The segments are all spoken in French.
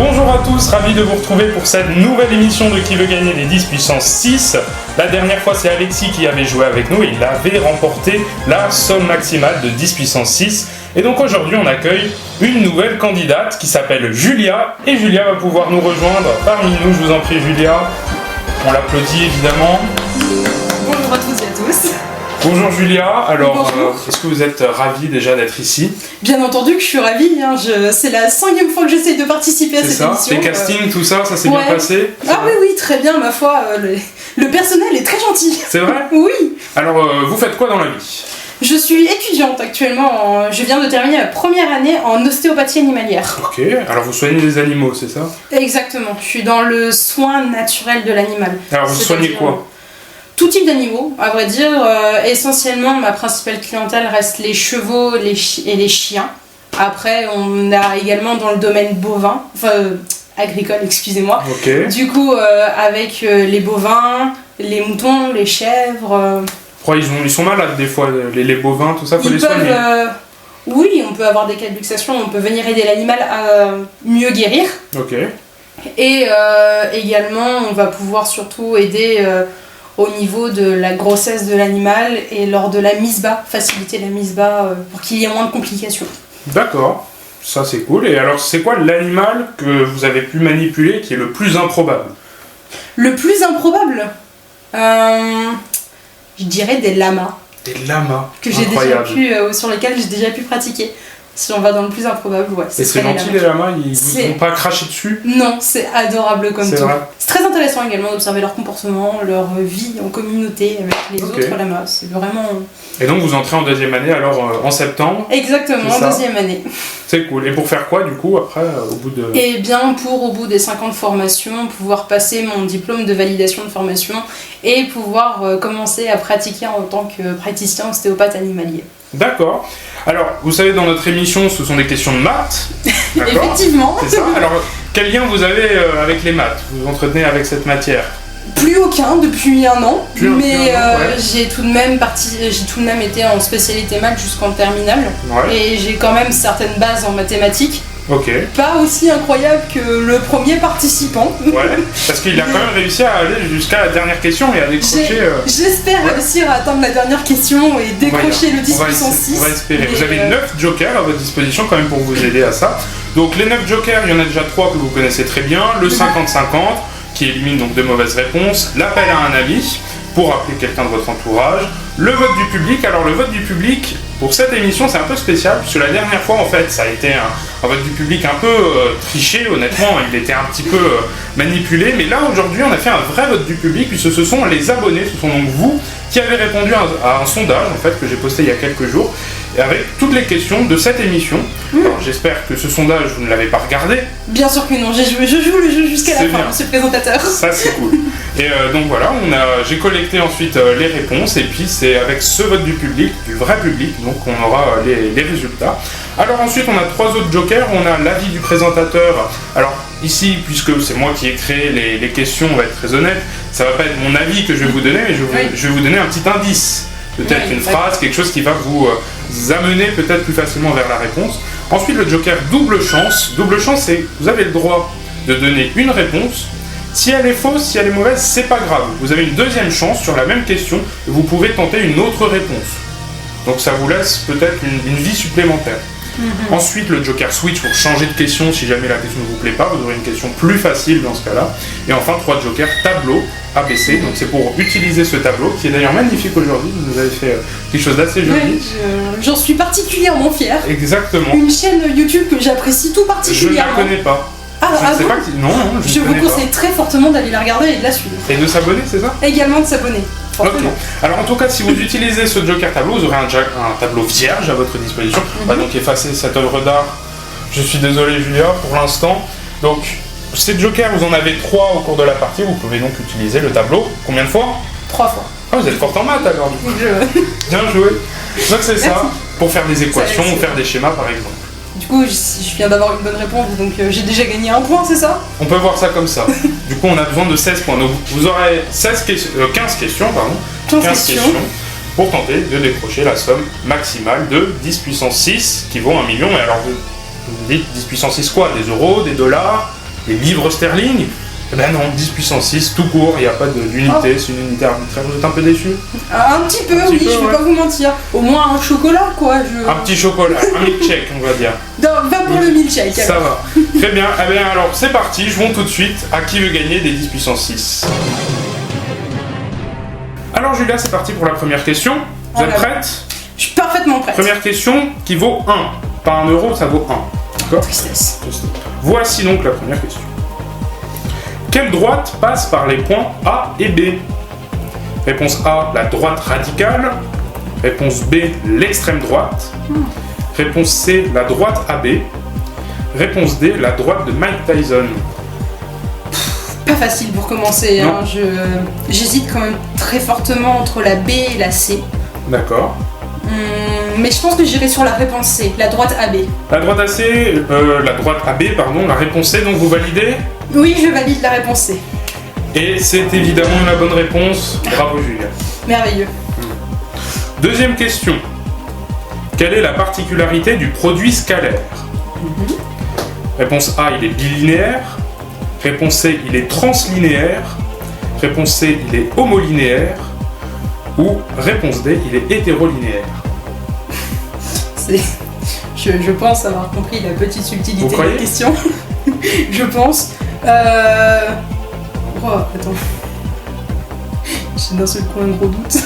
Bonjour à tous, ravi de vous retrouver pour cette nouvelle émission de Qui veut gagner les 10 puissance 6. La dernière fois, c'est Alexis qui avait joué avec nous et il avait remporté la somme maximale de 10 puissance 6. Et donc aujourd'hui, on accueille une nouvelle candidate qui s'appelle Julia. Et Julia va pouvoir nous rejoindre parmi nous, je vous en prie Julia. On l'applaudit évidemment. Bonjour à toutes et à tous. Bonjour Julia, alors Bonjour. est-ce que vous êtes ravie déjà d'être ici? Bien entendu que je suis ravie, hein. C'est la 5e fois que j'essaye de participer à C'est cette ça? émission. Les castings, tout ça, ça s'est ouais. bien passé? Ah oui, très bien, ma foi, le personnel est très gentil. C'est vrai? Oui. Alors vous faites quoi dans la vie? Je suis étudiante actuellement, je viens de terminer ma première année en ostéopathie animalière. Ok, alors vous soignez les animaux, c'est ça? Exactement, je suis dans le soin naturel de l'animal. Alors vous soignez quoi? Tout type d'animaux, à vrai dire. Essentiellement, ma principale clientèle reste les chevaux et les chiens. Après, on a également dans le domaine bovin, agricole, excusez-moi. Ok. Du coup, avec les bovins, les moutons, les chèvres. Ils sont malades des fois, les bovins, tout ça, faut les soigner. Oui, on peut avoir des cas de luxation, on peut venir aider l'animal à mieux guérir. Ok. Et également, on va pouvoir surtout aider au niveau de la grossesse de l'animal et lors de la mise bas, faciliter la mise bas pour qu'il y ait moins de complications. D'accord, ça c'est cool. Et alors, c'est quoi l'animal que vous avez pu manipuler qui est le plus improbable? Le plus improbable, je dirais des lamas. Des lamas. Que j'ai déjà Incroyable. sur lesquels j'ai déjà pu pratiquer. Si on va dans le plus improbable, ouais. Et c'est gentil les lamas, ils vont pas cracher dessus? Non, c'est adorable comme C'est tout. vrai. C'est très intéressant également d'observer leur comportement, leur vie en communauté avec les Ok. autres lamas. C'est vraiment... Et donc vous entrez en deuxième année alors en septembre? Exactement, C'est ça. en deuxième année. C'est cool. Et pour faire quoi du coup après, au bout de... Et bien pour, au bout des 5 ans de formation, pouvoir passer mon diplôme de validation de formation et pouvoir commencer à pratiquer en tant que praticien ostéopathe animalier. D'accord. Alors, vous savez, dans notre émission, ce sont des questions de maths. D'accord. Effectivement. C'est ça. Alors, quel lien vous avez avec les maths? Vous vous entretenez avec cette matière? Plus aucun depuis un an, mais ouais. j'ai tout de même été en spécialité maths jusqu'en terminale. Ouais. Et j'ai quand même certaines bases en mathématiques. Ok. Pas aussi incroyable que le premier participant. Ouais. Parce qu'il a quand même réussi à aller jusqu'à la dernière question et à décrocher... J'espère réussir à atteindre la dernière question et décrocher le 10 puissance 6. On va espérer. Mais Vous avez 9 jokers à votre disposition quand même pour vous aider à ça. Donc les 9 jokers, il y en a déjà 3 que vous connaissez très bien. Le 50-50, qui élimine donc de mauvaises réponses. L'appel à un ami, pour appeler quelqu'un de votre entourage. Le vote du public. Alors le vote du public, pour cette émission, c'est un peu spécial, puisque la dernière fois, en fait, ça a été un vote du public un peu triché, honnêtement. Il était un petit peu manipulé. Mais là, aujourd'hui, on a fait un vrai vote du public, puisque ce sont les abonnés, ce sont donc vous, qui avez répondu à un sondage, en fait, que j'ai posté il y a quelques jours, et avec toutes les questions de cette émission. Alors j'espère que ce sondage, vous ne l'avez pas regardé. bien sûr que non, je joue le jeu jusqu'à C'est la fin, bien. monsieur le présentateur. Ça c'est cool. Et donc voilà, j'ai collecté ensuite les réponses et puis c'est avec ce vote du public, du vrai public, donc on aura les résultats. Alors ensuite on a 3 autres jokers, on a l'avis du présentateur. Alors ici, puisque c'est moi qui ai créé les questions, on va être très honnête, ça va pas être mon avis que je vais vous donner, mais je vais vous donner un petit indice. Peut-être Oui, une phrase, quelque chose qui va vous amener peut-être plus facilement vers la réponse. Ensuite le joker double chance. Double chance, c'est vous avez le droit de donner une réponse. Si elle est fausse, si elle est mauvaise, c'est pas grave. Vous avez une deuxième chance sur la même question et vous pouvez tenter une autre réponse. Donc ça vous laisse peut-être une vie supplémentaire. Ensuite, le joker switch pour changer de question si jamais la question ne vous plaît pas. Vous aurez une question plus facile dans ce cas-là. Et enfin, 3 jokers tableau ABC. Donc c'est pour utiliser ce tableau qui est d'ailleurs magnifique aujourd'hui. Vous nous avez fait quelque chose d'assez joli. Oui, j'en suis particulièrement fière. Exactement. Une chaîne YouTube que j'apprécie tout Je ne la particulièrement. connais pas. Ah, Je ne sais bon pas qui... Non, je Je ne vous connais conseille très fortement d'aller la regarder et de la suivre. pas. Et de s'abonner, c'est ça? Également de s'abonner. Ok. Forcément. Alors en tout cas, si vous utilisez ce joker tableau, vous aurez un tableau vierge à votre disposition. On va donc effacer cette œuvre d'art. Je suis désolé Julia pour l'instant. Donc ces jokers, vous en avez 3 au cours de la partie. Vous pouvez donc utiliser le tableau. Combien de fois? 3 fois. Ah, vous êtes forte en maths alors. Bien joué. Donc c'est ça, pour faire des équations ou faire des schémas par exemple. Du coup, je viens d'avoir une bonne réponse, donc j'ai déjà gagné un point, c'est ça? On peut voir ça comme ça. Du coup, on a besoin de 16 points. Donc vous aurez 15 questions, pardon. 15 questions. Pour tenter de décrocher la somme maximale de 10 puissance 6 qui vaut 1 million. Et alors vous me dites 10 puissance 6 quoi? Des euros, des dollars? Les livres sterling? Eh ben non, 10 puissance 6, tout court, il n'y a pas d'unité, c'est une unité arbitraire. Vous êtes un peu déçu? Un petit peu, oui, je vais pas vous mentir. Au moins un chocolat, quoi. Un petit chocolat, un milkshake, on va dire. Non, va pour le milkshake. Ça va. Très bien, eh bien alors c'est parti, jouons tout de suite à qui veut gagner des 10 puissance 6. Alors Julia, c'est parti pour la première question. Vous êtes prête? Je suis parfaitement prête. Première question qui vaut 1. Pas 1 euro, ça vaut 1. D'accord? Tristesse. Voici donc la première question. Quelle droite passe par les points A et B? Réponse A, la droite radicale. Réponse B, l'extrême droite. Réponse C, la droite AB. Réponse D, la droite de Mike Tyson. Pas facile pour commencer, hein. J'hésite quand même très fortement entre la B et la C. D'accord. Mais je pense que j'irai sur la réponse C, la droite AB. La droite AB, pardon, la réponse C, donc vous validez? Oui, je valide la réponse C. Et c'est évidemment la bonne réponse. Bravo Julia. Merveilleux. Deuxième question. Quelle est la particularité du produit scalaire? Réponse A, il est bilinéaire. Réponse C, il est translinéaire. Réponse C, il est homolinéaire. Ou réponse D, il est hétérolinéaire. Je pense avoir compris la petite subtilité de la question. Je pense. Oh, attends. J'ai d'un seul coup un gros doute.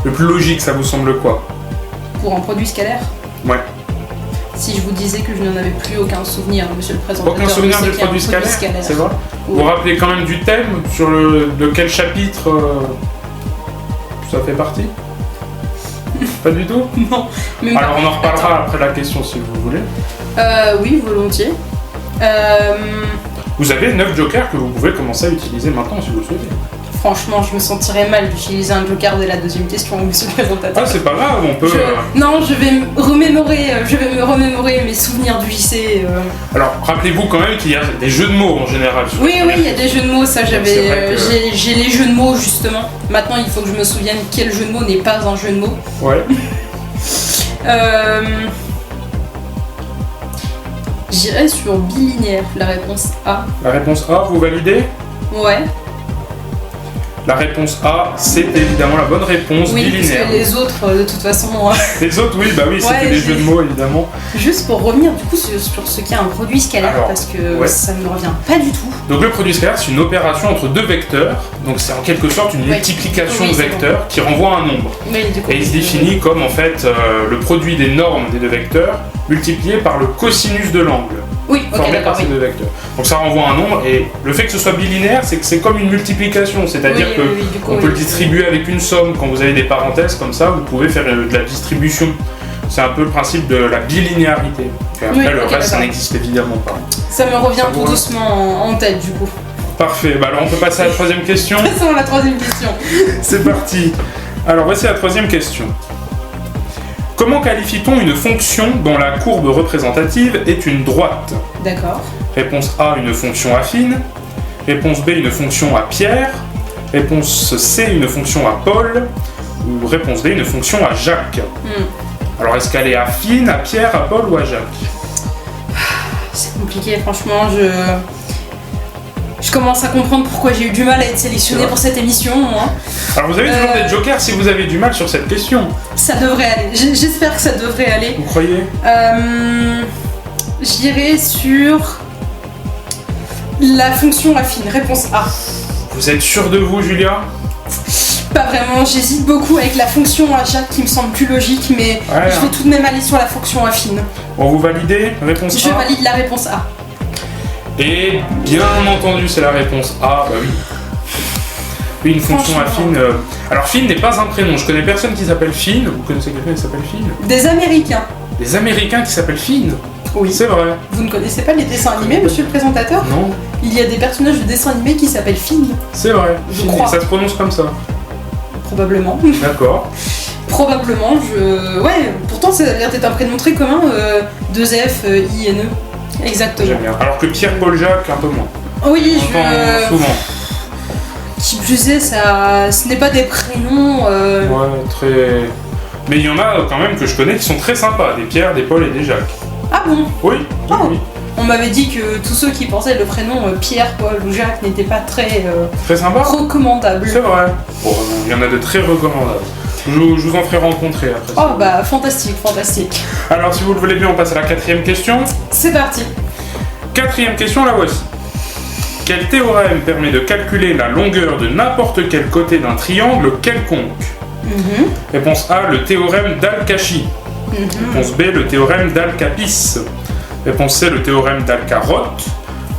Le plus logique, ça vous semble quoi? Pour un produit scalaire? Ouais. Si je vous disais que je n'en avais plus aucun souvenir, monsieur le présentateur. Aucun souvenir du produit scalaire? C'est vrai? Oui. Vous vous rappelez quand même du thème? Sur de quel chapitre ça fait partie? Pas du tout? Non. Alors on en reparlera après la question si vous voulez. Oui, volontiers. Vous avez 9 jokers que vous pouvez commencer à utiliser maintenant si vous le souhaitez. Franchement, je me sentirais mal d'utiliser un joker dès la deuxième question, monsieur le présentateur. Ah, c'est pas grave, on peut... Non, je vais me remémorer mes souvenirs du lycée. Alors, rappelez-vous quand même qu'il y a des jeux de mots en général. Oui, il y a des jeux de mots, ça j'avais... J'ai les jeux de mots, justement. Maintenant, il faut que je me souvienne quel jeu de mots n'est pas un jeu de mots. Ouais. J'irai sur bilinéaire, la réponse A. La réponse A, vous validez? Ouais. La réponse A, c'est évidemment la bonne réponse, oui, bilinéaire. Parce que les autres, de toute façon... Les autres, oui, c'était des jeux de mots, évidemment. Juste pour revenir, du coup, sur ce qu'est un produit scalaire, parce que ça ne me revient pas du tout. Donc le produit scalaire, c'est une opération entre deux vecteurs. Donc c'est en quelque sorte une multiplication de vecteurs qui renvoie à un nombre. Oui, du coup, et il se définit comme, en fait, le produit des normes des deux vecteurs multiplié par le cosinus de l'angle. Oui, formé par ces deux vecteurs. Donc ça renvoie à un nombre, et le fait que ce soit bilinéaire, c'est que c'est comme une multiplication, c'est-à-dire qu'on peut le distribuer avec une somme. Quand vous avez des parenthèses comme ça, vous pouvez faire de la distribution. C'est un peu le principe de la bilinéarité. Et après, le reste, ça n'existe évidemment pas. Ça me revient tout doucement en tête, du coup. Parfait, bah alors on peut passer à la troisième question. Passons à la troisième question. C'est parti. Alors voici la troisième question. Comment qualifie-t-on une fonction dont la courbe représentative est une droite? D'accord. Réponse A, une fonction affine. Réponse B, une fonction à Pierre. Réponse C, une fonction à Paul. Ou réponse D, une fonction à Jacques. Alors est-ce qu'elle est affine à Pierre, à Paul ou à Jacques? C'est compliqué, franchement, je commence à comprendre pourquoi j'ai eu du mal à être sélectionnée pour cette émission, moi. Alors vous avez toujours des jokers si vous avez du mal sur cette question. Ça devrait aller, j'espère que ça devrait aller. Vous croyez? J'irai sur la fonction affine, réponse A. Vous êtes sûr de vous, Julia? Pas vraiment, j'hésite beaucoup avec la fonction à Jacques qui me semble plus logique, mais je vais tout de même aller sur la fonction affine. Bon, vous validez? Réponse A? Je valide la réponse A. Et bien entendu, c'est la réponse A, bah oui. Oui, une fonction affine. Alors, Finn n'est pas un prénom. Je connais personne qui s'appelle Finn. Vous connaissez quelqu'un qui s'appelle Finn? Des Américains. Des Américains qui s'appellent Finn? Oui. C'est vrai. Vous ne connaissez pas les dessins animés, monsieur le présentateur? Non. Il y a des personnages de dessins animés qui s'appellent Finn. C'est vrai. Je crois. Ça se prononce comme ça? Probablement. D'accord. Probablement, Ouais, pourtant ça a l'air d'être un prénom très commun. 2F, INE. Exactement. J'aime bien. Alors que Pierre, Paul, Jacques, un peu moins. Oui, souvent. Qui plus est, ce n'est pas des prénoms. Ouais, très. Mais il y en a quand même que je connais qui sont très sympas, des Pierre, des Paul et des Jacques. Ah bon? Oui, oui, Oh. oui. On m'avait dit que tous ceux qui pensaient le prénom Pierre, Paul ou Jacques n'était pas très Très sympa. recommandable. C'est vrai. Bon, il y en a de très recommandables. Je vous en ferai rencontrer après. Oh bah fantastique, fantastique. Alors si vous le voulez bien, on passe à la 4e question. C'est parti. 4e question, la voici. Quel théorème permet de calculer la longueur de n'importe quel côté d'un triangle quelconque? Réponse A, le théorème d'Al-Kashi. Réponse B, le théorème d'Al-Kapis. Réponse C, le théorème d'Al-Karotte.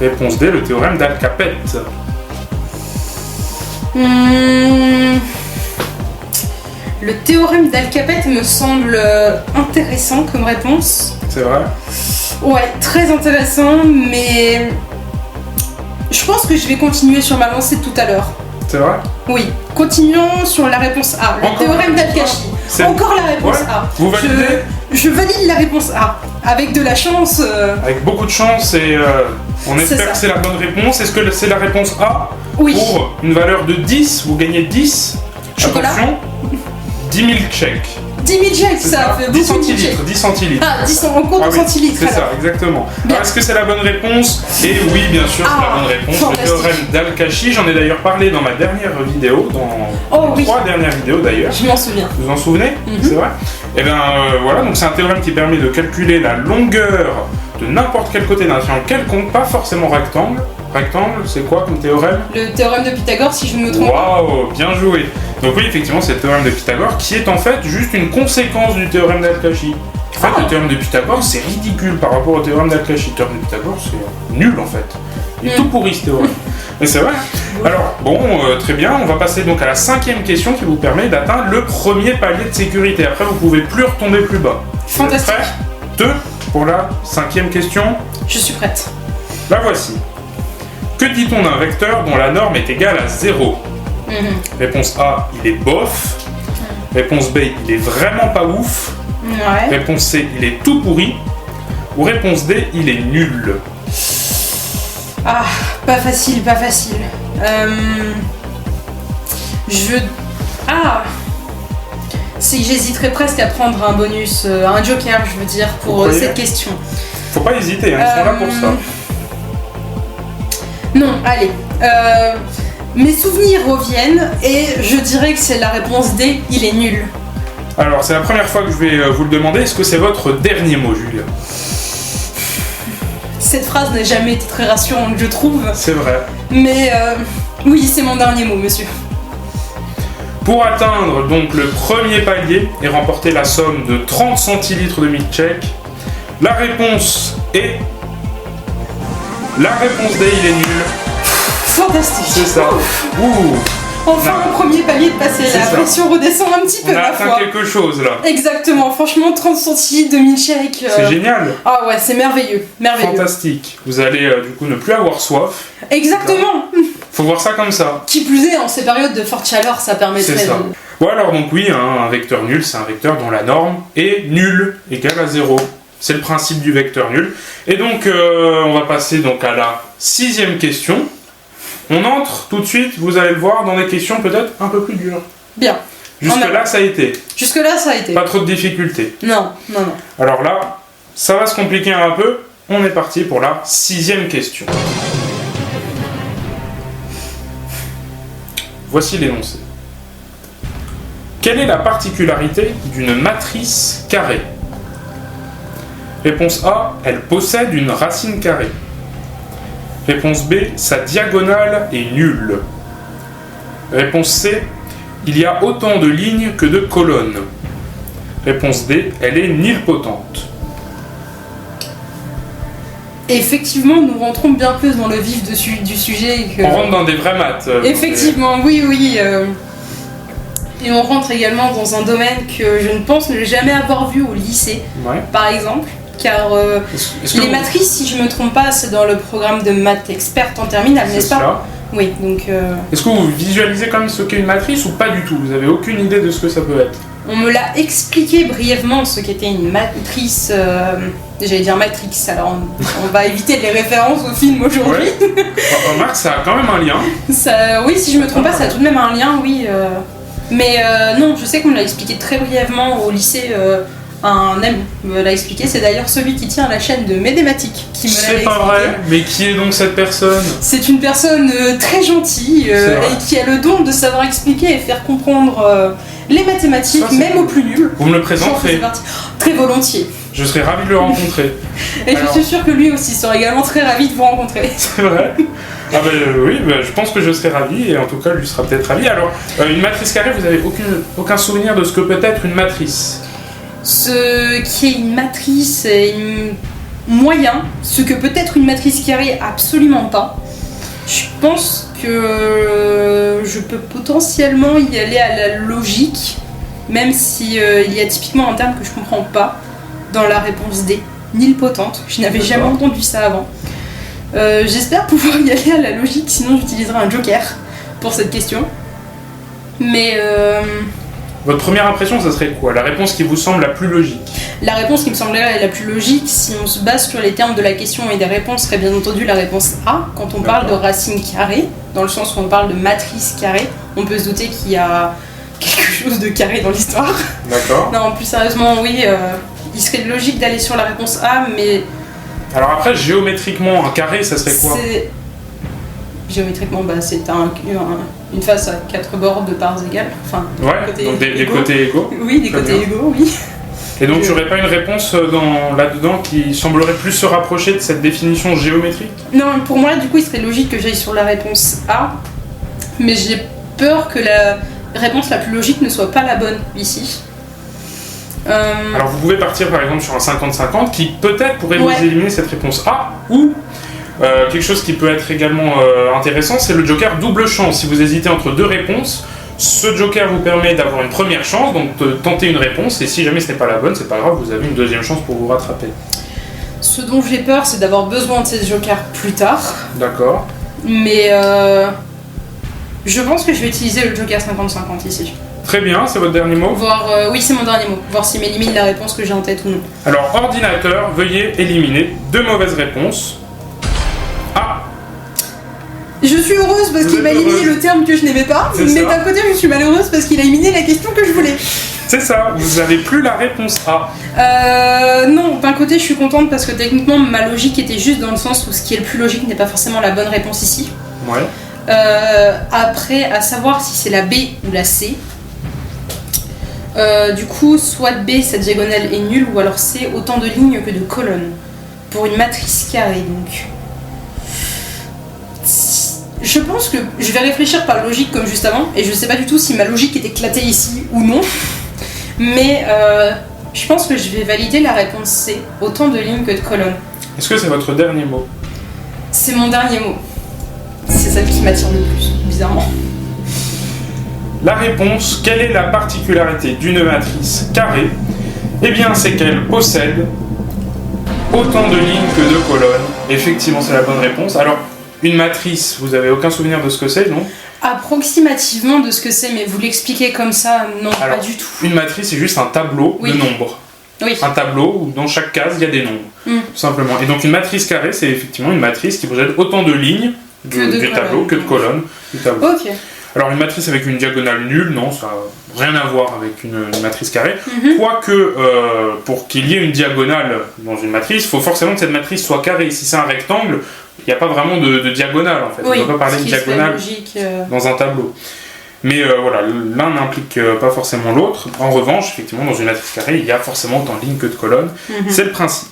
Réponse D, le théorème d'Al-Kapet. Le théorème d'Al-Kapet me semble intéressant comme réponse. C'est vrai? Ouais, très intéressant, mais je pense que je vais continuer sur ma lancée de tout à l'heure. C'est vrai? Oui, continuons sur la réponse A, le Encore théorème la réponse d'Al-Kashi. C'est- Encore la réponse Ouais. A. Vous validez? Je valide la réponse A. Avec de la chance. Avec beaucoup de chance et on C'est espère ça. que c'est la bonne réponse. Est-ce que c'est la réponse A? Oui. Pour une valeur de 10, vous gagnez 10. Chocolat. Attention, 10 000 chèques. 10 000 chèques, C'est ça fait 10 beaucoup de chèques. centilitres, 10 centilitres. Ah, 10 en compte Ah en oui, centilitres. c'est ça, alors. exactement. Bien. Alors, est-ce que c'est la bonne réponse? Et oui, bien sûr, c'est la Ah, bonne réponse. fantastique. Le théorème d'Al-Kashi, j'en ai d'ailleurs parlé dans ma dernière vidéo, dans Oh les oui. 3 dernières vidéos d'ailleurs. Je m'en souviens. Vous vous en souvenez? C'est vrai? Et bien voilà, donc c'est un théorème qui permet de calculer la longueur de n'importe quel côté d'un triangle quelconque, pas forcément rectangle. Rectangle, c'est quoi comme théorème? Le théorème de Pythagore, si je ne me trompe pas. Waouh, bien joué. Donc oui, effectivement, c'est le théorème de Pythagore qui est en fait juste une conséquence du théorème d'Al-Kashi. En fait, Ah. le théorème de Pythagore, c'est ridicule par rapport au théorème d'Al-Kashi. Le théorème de Pythagore, c'est nul en fait. Il est tout pourri ce théorème. Mais c'est vrai. Alors, bon, très bien, on va passer donc à la 5e question qui vous permet d'atteindre le premier palier de sécurité. Après, vous pouvez plus retomber plus bas. Vous êtes Fantastique. prêts? 2 pour la 5e question. Je suis prête. La voici. Que dit-on d'un vecteur dont la norme est égale à 0? Réponse A, il est bof. Réponse B, il est vraiment pas ouf. Ouais. Réponse C, il est tout pourri. Ou réponse D, il est nul. Ah, pas facile, pas facile. Ah Si j'hésiterais presque à prendre un bonus, un joker, je veux dire, pour Vous croyez cette question. Faut pas hésiter, hein, ils sont là pour ça. Non, allez. Mes souvenirs reviennent et je dirais que c'est la réponse D, il est nul. Alors, c'est la première fois que je vais vous le demander. Est-ce que c'est votre dernier mot, Julia? Cette phrase n'a jamais été très rassurante, je trouve. C'est vrai. Mais oui, c'est mon dernier mot, monsieur. Pour atteindre donc le premier palier et remporter la somme de 30 centilitres de milkshake, la réponse est... La réponse D, il est nul. Fantastique. C'est ça. Ouh, Enfin, le premier palier de passer, C'est la ça. pression redescend un petit peu, on a ma atteint foi. quelque chose là. Exactement, franchement, 30 centilitres de milkshake. C'est génial. Ah ouais, c'est merveilleux, merveilleux. Fantastique. Vous allez du coup ne plus avoir soif. Exactement. Faut voir ça comme ça. Qui plus est, en ces périodes de forte chaleur, ça permettrait C'est ça. de... Bon alors donc oui, hein, un vecteur nul, c'est un vecteur dont la norme est nulle, égale à 0. C'est le principe du vecteur nul. Et donc on va passer donc à la 6e question. On entre tout de suite, vous allez le voir, dans des questions peut-être un peu plus dures. Bien. Jusque-là, ça a été. Jusque-là, ça a été. Pas trop de difficultés. Non, non, non. Alors là, ça va se compliquer un peu. On est parti pour la 6e question. Voici l'énoncé. Quelle est la particularité d'une matrice carrée? Réponse A, elle possède une racine carrée. Réponse B, sa diagonale est nulle. Réponse C, il y a autant de lignes que de colonnes. Réponse D, elle est nilpotente. Effectivement, nous rentrons bien plus dans le vif du sujet que... On rentre dans des vraies maths. Effectivement, oui, oui. Et on rentre également dans un domaine que je ne pense ne jamais avoir vu au lycée, Ouais. par exemple. Car Est-ce que les vous- matrices, si je ne me trompe pas, c'est dans le programme de maths experte en terminale, c'est n'est-ce pas? cela. Oui, donc Est-ce que vous visualisez quand même ce qu'est une matrice ou pas du tout? Vous avez aucune idée de ce que ça peut être? on me l'a expliqué brièvement ce qu'était une matrice. J'allais dire Matrix, alors on va éviter les références au film aujourd'hui. Remarque, ça a quand même un lien. Ça, oui, si je me trompe pas, ça a tout de même un lien, oui. Mais non, je sais qu'on me l'a expliqué très brièvement au lycée Un ami me l'a expliqué, c'est d'ailleurs celui qui tient la chaîne de Médématique qui me l'a expliqué. C'est pas vrai, mais qui est donc cette personne? C'est une personne très gentille et qui a le don de savoir expliquer et faire comprendre les mathématiques, ça, même au plus nul. Vous me le présenterez? Très volontiers. Je serais ravi de le rencontrer. Et alors... je suis sûre que lui aussi serait également très ravi de vous rencontrer. C'est vrai? Ah oui, je pense que je serais ravi, et en tout cas lui sera peut-être ravi. Alors, une matrice carrée, vous n'avez aucun souvenir de ce que peut être une matrice? Ce qui est une matrice est moyen, ce que peut être une matrice carrée, absolument pas. Je pense que je peux potentiellement y aller à la logique, même si il y a typiquement un terme que je comprends pas dans la réponse D, nilpotente. Je n'avais jamais entendu ça avant. J'espère pouvoir y aller à la logique, sinon j'utiliserai un joker pour cette question. Mais votre première impression, ça serait quoi? La réponse qui vous semble la plus logique? La réponse qui me semblerait la plus logique, si on se base sur les termes de la question et des réponses, serait bien entendu la réponse A. Quand on parle de racine carrée, dans le sens où on parle de matrice carrée, on peut se douter qu'il y a quelque chose de carré dans l'histoire. D'accord. Non, plus sérieusement, oui, il serait logique d'aller sur la réponse A, mais... Alors après, géométriquement, un carré, ça serait quoi? Géométriquement, c'est une face à 4 bords de parts égales. Enfin, ouais, donc des côtés égaux. Oui, des côtés égaux, oui. Et donc tu n'aurais pas une réponse là-dedans qui semblerait plus se rapprocher de cette définition géométrique? Non, pour moi, du coup, il serait logique que j'aille sur la réponse A, mais j'ai peur que la réponse la plus logique ne soit pas la bonne ici. Alors vous pouvez partir par exemple sur un 50-50 qui peut-être pourrait vous éliminer cette réponse A, ou quelque chose qui peut être également intéressant, c'est le joker double chance. Si vous hésitez entre deux réponses, ce joker vous permet d'avoir une première chance, donc de tenter une réponse, et si jamais ce n'est pas la bonne, c'est pas grave, vous avez une deuxième chance pour vous rattraper. Ce dont j'ai peur, c'est d'avoir besoin de ces jokers plus tard. D'accord. Mais je pense que je vais utiliser le joker 50-50 ici. Très bien, c'est votre dernier mot? Oui, c'est mon dernier mot. Voir s'il m'élimine la réponse que j'ai en tête ou non. Alors, ordinateur, veuillez éliminer deux mauvaises réponses. Ah! Je suis heureuse parce qu'il m'a éliminé le terme que je n'aimais pas, mais d'un côté, je suis malheureuse parce qu'il a éliminé la question que je voulais. C'est ça, vous n'avez plus la réponse A. Non, d'un côté, je suis contente parce que techniquement, ma logique était juste dans le sens où ce qui est le plus logique n'est pas forcément la bonne réponse ici. Ouais. Après, à savoir si c'est la B ou la C. Du coup, soit B, cette diagonale est nulle, ou alors C, autant de lignes que de colonnes. Pour une matrice carrée, donc. Je pense que je vais réfléchir par logique comme juste avant, et je sais pas du tout si ma logique est éclatée ici ou non. Mais je pense que je vais valider la réponse C, autant de lignes que de colonnes. Est-ce que c'est votre dernier mot? C'est mon dernier mot. C'est celle qui m'attire le plus, bizarrement. La réponse, quelle est la particularité d'une matrice carrée? Eh bien, c'est qu'elle possède autant de lignes que de colonnes. Effectivement, c'est la bonne réponse. Alors, une matrice, vous avez aucun souvenir de ce que c'est, non? Approximativement de ce que c'est, mais vous l'expliquez comme ça, non, alors, pas du tout. Une matrice, c'est juste un tableau de nombres. Oui. Un tableau où dans chaque case, il y a des nombres, tout simplement. Et donc, une matrice carrée, c'est effectivement une matrice qui possède autant de lignes du tableau que de colonnes du tableau. Ok. Alors une matrice avec une diagonale nulle, non, ça n'a rien à voir avec une matrice carrée. Quoique, pour qu'il y ait une diagonale dans une matrice, il faut forcément que cette matrice soit carrée. Si c'est un rectangle, il n'y a pas vraiment de diagonale en fait. Oui, on ne peut pas parler de diagonale dans un tableau. Mais voilà, l'un n'implique pas forcément l'autre. En revanche, effectivement, dans une matrice carrée, il y a forcément autant de lignes que de colonnes. C'est le principe.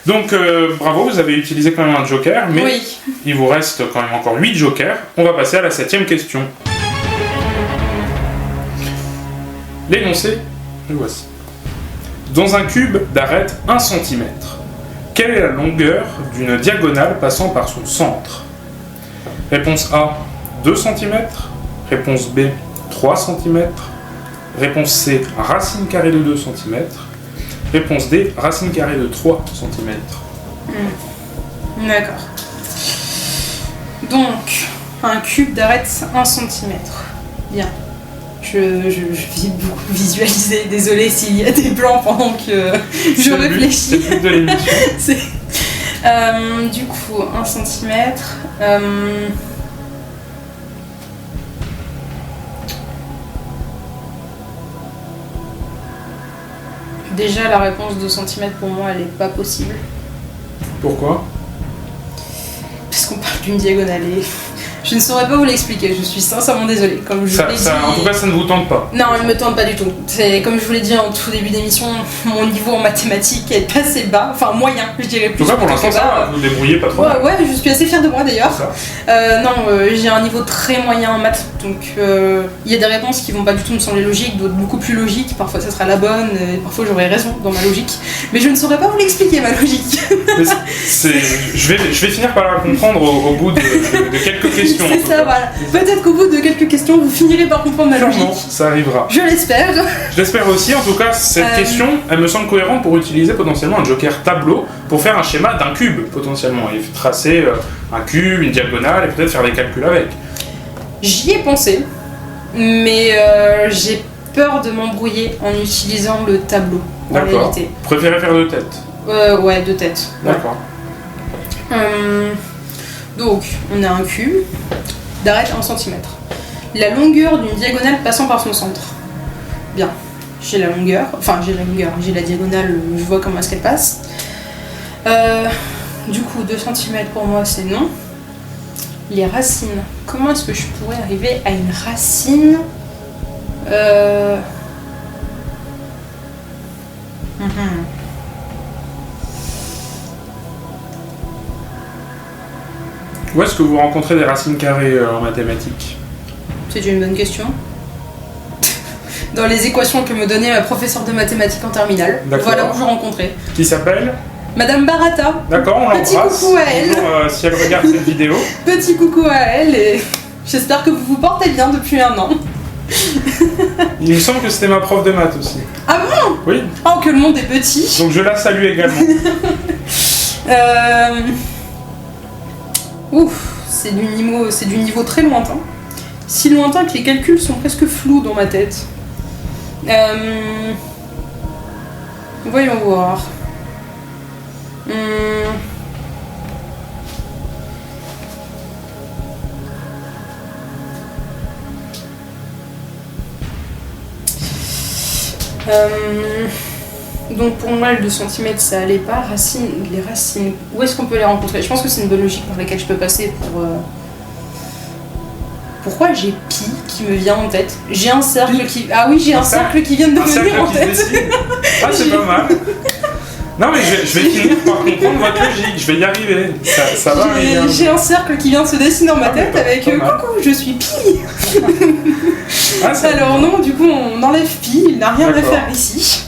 Donc bravo, vous avez utilisé quand même un joker, mais il vous reste quand même encore 8 jokers. On va passer à la 7e question. L'énoncé, le voici. Dans un cube d'arête 1 cm, quelle est la longueur d'une diagonale passant par son centre? Réponse A, 2 cm. Réponse B, 3 cm. Réponse C, racine carrée de 2 cm. Réponse D, racine carrée de 3 cm. D'accord. Donc, un cube d'arête 1 cm. Bien. Je vais beaucoup visualiser, désolé s'il y a des blancs pendant que je réfléchis. C'est le but de l'émission. Du coup, 1 cm. Déjà, la réponse de centimètres pour moi, elle est pas possible. Pourquoi? Parce qu'on parle d'une diagonale et je ne saurais pas vous l'expliquer, je suis sincèrement désolée. Comme je vous l'ai dit... En tout cas, ça ne vous tente pas. Non, elle ne me tente pas du tout. C'est comme je vous l'ai dit en tout début d'émission, mon niveau en mathématiques est assez bas, enfin moyen, je dirais plus. En tout cas, pour l'instant, ça va, vous débrouillez pas trop. Ouais, je suis assez fière de moi d'ailleurs. J'ai un niveau très moyen en maths, donc il y a des réponses qui vont pas du tout me sembler logiques, d'autres beaucoup plus logiques. Parfois, ça sera la bonne, et parfois j'aurai raison dans ma logique, mais je ne saurais pas vous l'expliquer ma logique. Je vais finir par la comprendre au bout de quelques questions. C'est ça, voilà. Peut-être qu'au bout de quelques questions, vous finirez par comprendre ma logique. Ça arrivera. Je l'espère. Je l'espère aussi. En tout cas, cette question, elle me semble cohérente pour utiliser potentiellement un joker tableau pour faire un schéma d'un cube, potentiellement. Et tracer un cube, une diagonale, et peut-être faire des calculs avec. J'y ai pensé, mais j'ai peur de m'embrouiller en utilisant le tableau. D'accord. Préférez faire de tête? Ouais, de tête. D'accord. Donc, on a un cube d'arête 1 cm. La longueur d'une diagonale passant par son centre. Bien. J'ai la diagonale, je vois comment est-ce qu'elle passe. Du coup, 2 cm pour moi, c'est non. Les racines. Comment est-ce que je pourrais arriver à une racine Où est-ce que vous rencontrez des racines carrées en mathématiques? C'est une bonne question. Dans les équations que me donnait ma professeure de mathématiques en terminale. Voilà où je rencontrais. Qui s'appelle Madame Barata. D'accord, on l'embrasse. Petit coucou à elle. Bonjour, si elle regarde cette vidéo. Petit coucou à elle et j'espère que vous vous portez bien depuis 1 an. Il me semble que c'était ma prof de maths aussi. Ah bon? Oui. Oh, que le monde est petit. Donc je la salue également. Ouf, c'est du niveau très lointain. Si lointain que les calculs sont presque flous dans ma tête. Voyons voir. Donc pour moi le 2 cm ça allait pas. Les racines, où est-ce qu'on peut les rencontrer? Je pense que c'est une bonne logique par laquelle je peux passer pour... Pourquoi j'ai pi qui me vient en tête? J'ai un cercle qui... Ah oui, j'ai un cercle qui vient de me venir en tête. Ah, c'est pas mal. Non mais je vais finir par comprendre votre logique, je vais y arriver. Ça va arriver. J'ai un cercle qui vient de se dessiner dans ma tête avec coucou, je suis pi. Alors non, du coup on enlève pi, il n'a rien à faire ici.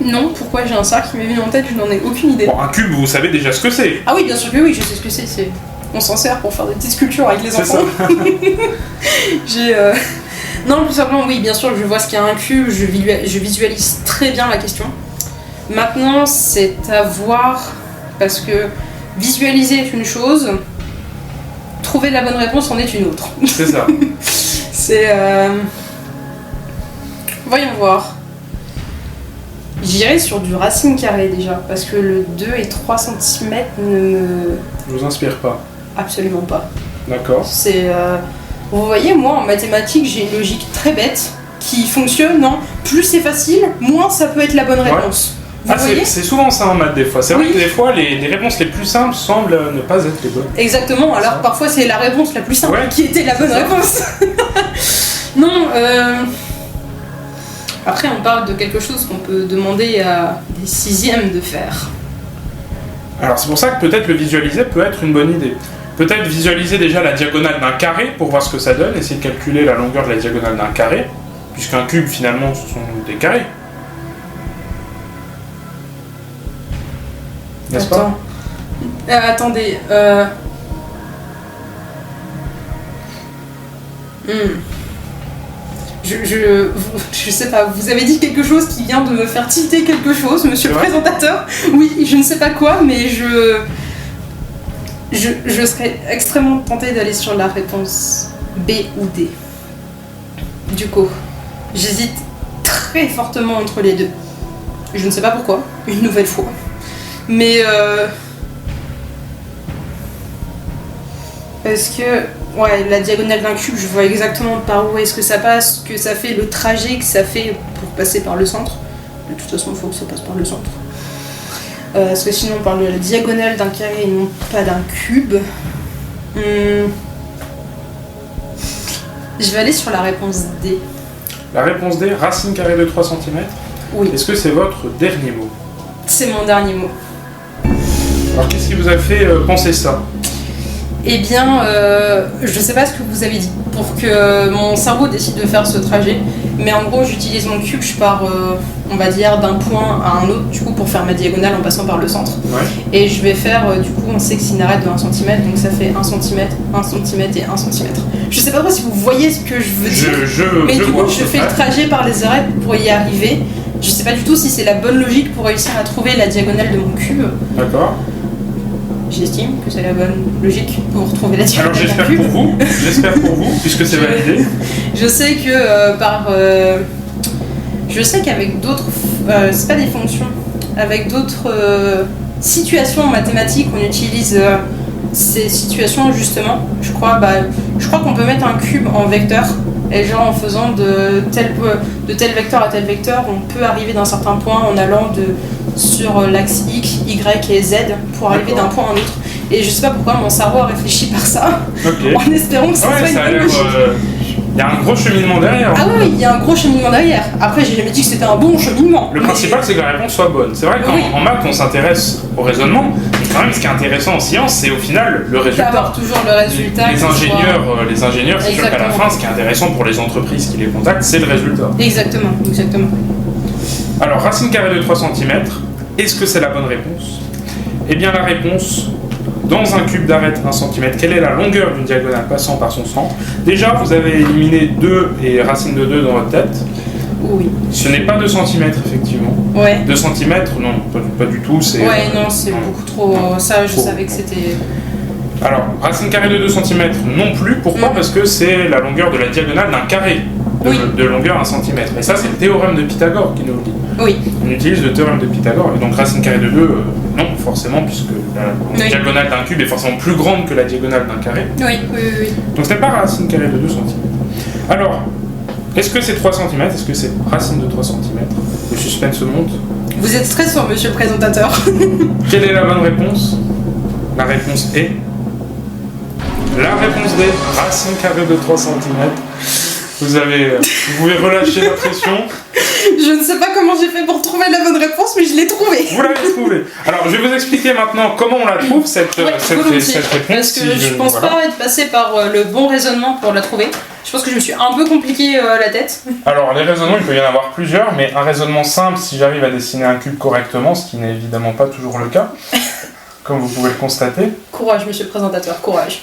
Non, pourquoi j'ai un cercle qui m'est venu en tête, je n'en ai aucune idée. Bon, un cube, vous savez déjà ce que c'est. Ah oui, bien sûr que oui, je sais ce que c'est. On s'en sert pour faire des petites sculptures avec les enfants. J'ai... Non, tout simplement, oui, bien sûr, je vois ce qu'il y a un cube, je visualise très bien la question. Maintenant, c'est à voir, parce que visualiser est une chose, trouver la bonne réponse en est une autre. C'est ça. C'est... Voyons voir. J'irai sur du racine carrée déjà, parce que le 2 et 3 cm ne me... Je vous inspire pas. Absolument pas. D'accord. C'est... Vous voyez, moi en mathématiques, j'ai une logique très bête qui fonctionne, non? Plus c'est facile, moins ça peut être la bonne réponse. Vous voyez? C'est souvent ça en maths des fois. C'est vrai que des fois, les réponses les plus simples semblent ne pas être les bonnes. Exactement, alors parfois c'est la réponse la plus simple qui était la bonne réponse. Non, après on parle de quelque chose qu'on peut demander à des 6e de faire. Alors c'est pour ça que peut-être le visualiser peut être une bonne idée. Peut-être visualiser déjà la diagonale d'un carré pour voir ce que ça donne, essayer de calculer la longueur de la diagonale d'un carré, puisqu'un cube finalement ce sont des carrés. N'est-ce pas? Attendez, Je sais pas, vous avez dit quelque chose qui vient de me faire tilter quelque chose, monsieur le présentateur. Oui, je ne sais pas quoi, mais je serais extrêmement tentée d'aller sur la réponse B ou D. Du coup, j'hésite très fortement entre les deux. Je ne sais pas pourquoi, une nouvelle fois. Mais parce que Ouais, la diagonale d'un cube, je vois exactement par où est-ce que ça passe, que ça fait le trajet que ça fait pour passer par le centre. De toute façon, il faut que ça passe par le centre. Parce que sinon, on parle de la diagonale d'un carré et non pas d'un cube. Je vais aller sur la réponse D. La réponse D, racine carrée de 3 cm. Oui. Est-ce que c'est votre dernier mot? C'est mon dernier mot. Alors qu'est-ce qui vous a fait penser ça? Eh bien, je sais pas ce que vous avez dit pour que mon cerveau décide de faire ce trajet, mais en gros, j'utilise mon cube, je pars, on va dire, d'un point à un autre, du coup, pour faire ma diagonale en passant par le centre. Ouais. Et je vais faire, du coup, on sait que c'est une arête de 1 cm, donc ça fait 1 cm, 1 cm et 1 cm. Je sais pas trop si vous voyez ce que je veux dire, mais du coup, je fais le trajet par les arêtes pour y arriver. Je sais pas du tout si c'est la bonne logique pour réussir à trouver la diagonale de mon cube. D'accord. J'estime que c'est la bonne logique pour trouver la diagonale. Alors j'espère pour vous, puisque c'est validé. Je sais que je sais qu'avec d'autres, c'est pas des fonctions, avec d'autres situations mathématiques, on utilise ces situations justement. Je crois qu'on peut mettre un cube en vecteur. Et genre en faisant de tel vecteur à tel vecteur, on peut arriver d'un certain point en allant sur l'axe X, Y et Z pour arriver d'un point à un autre. Et je sais pas pourquoi mon cerveau a réfléchi par ça, en espérant que ça soit une bonne logique. Il y a un gros cheminement derrière. Ah oui, il y a un gros cheminement derrière. Après, j'ai jamais dit que c'était un bon cheminement. Le principal, c'est que la réponse soit bonne. C'est vrai qu'en maths, on s'intéresse au raisonnement, mais quand même, ce qui est intéressant en science, c'est au final le résultat. D'avoir toujours le résultat. Les ingénieurs, c'est sûr qu'à la fin, ce qui est intéressant pour les entreprises qui les contactent, c'est le résultat. Exactement. Alors, racine carrée de 3 cm, est-ce que c'est la bonne réponse? Eh bien, la réponse, dans un cube d'arête 1 cm, quelle est la longueur d'une diagonale passant par son centre? Déjà, vous avez éliminé 2 et racine de 2 dans votre tête. Oui. Ce n'est pas 2 cm, effectivement. Ouais. 2 cm, non, pas du tout. C'est, non, c'est beaucoup trop. Ça, je savais que c'était. Alors, racine carrée de 2 cm non plus. Pourquoi? Parce que c'est la longueur de la diagonale d'un carré de longueur 1 cm. Et ça, c'est le théorème de Pythagore qui nous le dit. Oui. On utilise le théorème de Pythagore. Et donc, racine carrée de 2, non, forcément, puisque la diagonale d'un cube est forcément plus grande que la diagonale d'un carré. Oui. Donc, ce n'est pas racine carrée de 2 cm. Alors, est-ce que c'est 3 cm? Est-ce que c'est racine de 3 cm? Le suspense monte. Vous êtes stressant, monsieur le présentateur. Quelle est la bonne réponse? La réponse est... La réponse D, racine carrée de 3 cm. Vous pouvez relâcher la pression. Je ne sais pas comment j'ai fait pour trouver la bonne réponse, mais je l'ai trouvée. Vous l'avez trouvée. Alors, je vais vous expliquer maintenant comment on la trouve, cette réponse. Parce que je pense pas être passé par le bon raisonnement pour la trouver. Je pense que je me suis un peu compliqué la tête. Alors, les raisonnements, il peut y en avoir plusieurs, mais un raisonnement simple, si j'arrive à dessiner un cube correctement, ce qui n'est évidemment pas toujours le cas, comme vous pouvez le constater. Courage, monsieur le présentateur, courage.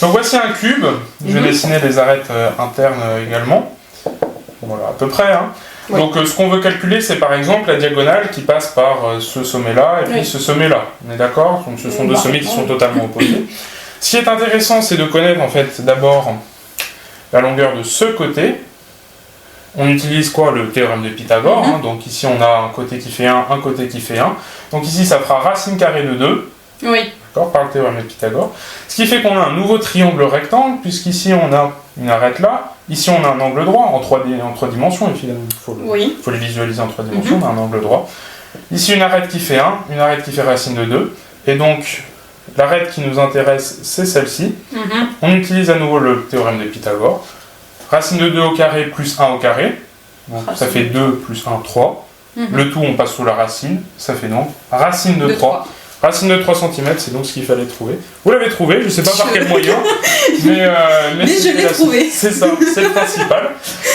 Donc voici un cube, je vais dessiner les arêtes internes également, voilà à peu près. Ouais. Donc ce qu'on veut calculer, c'est par exemple la diagonale qui passe par ce sommet-là et puis ce sommet-là, on est d'accord? Donc ce sont deux sommets qui sont totalement opposés. Ce qui est intéressant, c'est de connaître en fait d'abord la longueur de ce côté. On utilise quoi? Le théorème de Pythagore, donc ici on a un côté qui fait 1, un côté qui fait 1. Donc ici ça fera racine carrée de 2. Oui. Par le théorème de Pythagore. Ce qui fait qu'on a un nouveau triangle rectangle, puisqu'ici on a une arête là, ici on a un angle droit en 3 dimensions, évidemment. Il faut le visualiser en 3 dimensions, on a un angle droit. Ici une arête qui fait 1, une arête qui fait racine de 2, et donc l'arête qui nous intéresse, c'est celle-ci. On utilise à nouveau le théorème de Pythagore. Racine de 2 au carré plus 1 au carré, donc ça fait 2 plus 1, 3. Le tout on passe sous la racine, ça fait donc racine de 3. Racine de 3 cm, c'est donc ce qu'il fallait trouver. Vous l'avez trouvé, je ne sais pas par quel moyen, mais je l'ai trouvé. C'est ça, c'est le principal.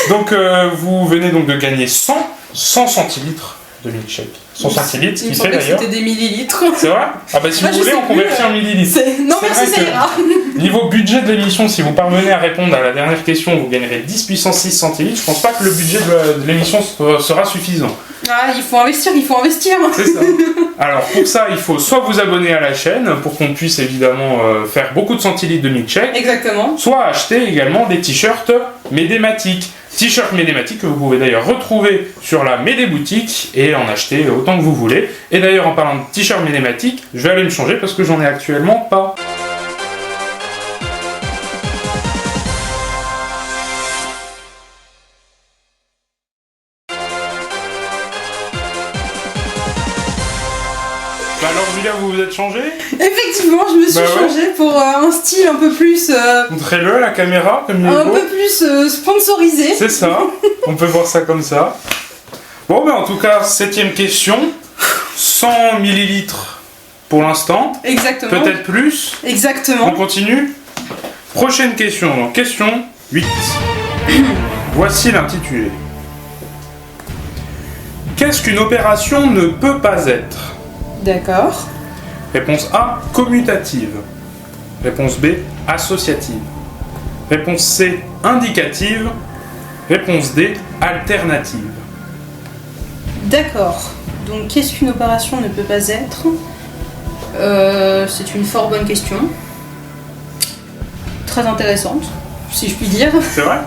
Donc vous venez donc de gagner 100 centilitres de milkshake. 100 centilitres, ce qui fait d'ailleurs... C'était des millilitres. C'est vrai? Ah bah si vous voulez, on convertit en millilitres. Non merci, ça ira. Niveau budget de l'émission, si vous parvenez à répondre à la dernière question, vous gagnerez 10 puissance 6 centilitres. Je pense pas que le budget de l'émission sera suffisant. Ah, il faut investir. C'est ça. Alors pour ça, il faut soit vous abonner à la chaîne pour qu'on puisse évidemment faire beaucoup de centilitres de milkshake. Exactement. Soit acheter également des t-shirts médématiques. T-shirts médématiques que vous pouvez d'ailleurs retrouver sur la Médé boutique et en acheter autant que vous voulez. Et d'ailleurs en parlant de t-shirts médématiques, je vais aller me changer parce que j'en ai actuellement pas. Alors Julia, vous vous êtes changé? Effectivement, je me suis changée pour un style un peu plus... Montrez-le à la caméra, comme il est un beau. peu plus sponsorisé. C'est ça, on peut voir ça comme ça. Bon, en tout cas, 7ème question. 100 millilitres pour l'instant. Exactement. Peut-être plus. Exactement. On continue. Prochaine question, donc question 8. Voici l'intitulé. Qu'est-ce qu'une opération ne peut pas être? D'accord. Réponse A, commutative. Réponse B, associative. Réponse C, indicative. Réponse D, alternative. D'accord. Donc, qu'est-ce qu'une opération ne peut pas être? C'est une fort bonne question. Très intéressante, si je puis dire. C'est vrai?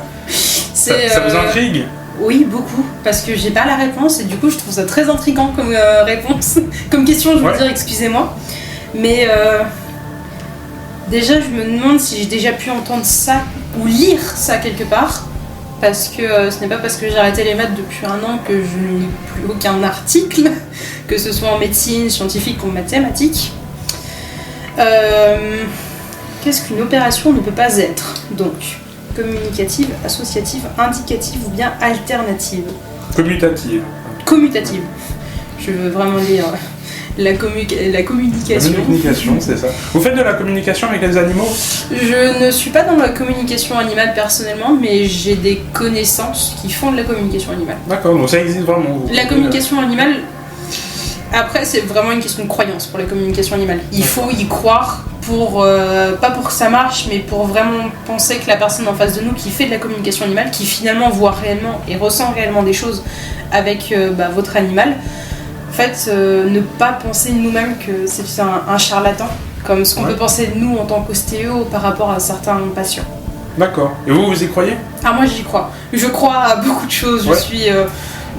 Ça vous intrigue? Oui, beaucoup, parce que j'ai pas la réponse et du coup je trouve ça très intriguant comme réponse, comme question, je veux dire, excusez-moi. Mais déjà je me demande si j'ai déjà pu entendre ça ou lire ça quelque part, parce que ce n'est pas parce que j'ai arrêté les maths depuis 1 an que je ne lis plus aucun article, que ce soit en médecine, scientifique ou mathématiques. Qu'est-ce qu'une opération ne peut pas être? Donc, communicative, associative, indicative ou bien alternative? Commutative. Commutative. Je veux vraiment lire la communication. La communication, c'est ça. Vous faites de la communication avec les animaux? Je ne suis pas dans la communication animale personnellement, mais j'ai des connaissances qui font de la communication animale. D'accord, donc ça existe vraiment. La communication animale, après c'est vraiment une question de croyance pour la communication animale. Il faut y croire pour, pas pour que ça marche, mais pour vraiment penser que la personne en face de nous qui fait de la communication animale, qui finalement voit réellement et ressent réellement des choses avec votre animal, en fait, ne pas penser nous-mêmes que c'est un charlatan, comme ce qu'on peut penser de nous en tant qu'ostéo par rapport à certains patients. D'accord. Et vous y croyez? Ah, moi j'y crois. Je crois à beaucoup de choses. Je suis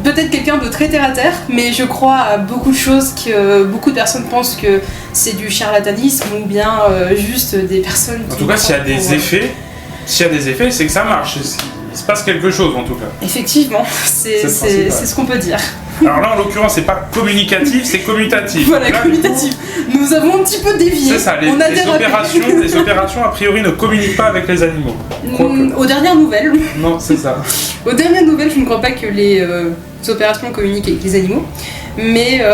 peut-être quelqu'un de très terre à terre, mais je crois à beaucoup de choses que beaucoup de personnes pensent que c'est du charlatanisme ou bien juste des personnes qui... En tout cas, s'il y a des effets, c'est que ça marche. Il se passe quelque chose en tout cas. Effectivement, c'est ce qu'on peut dire. Alors là, en l'occurrence, c'est pas communicatif, c'est commutatif. Voilà, là, commutatif. Nous avons un petit peu dévié. C'est ça, les opérations a priori ne communiquent pas avec les animaux. Aux dernières nouvelles. Non, c'est ça. Aux dernières nouvelles, je ne crois pas que les opérations communiquent avec les animaux. Mais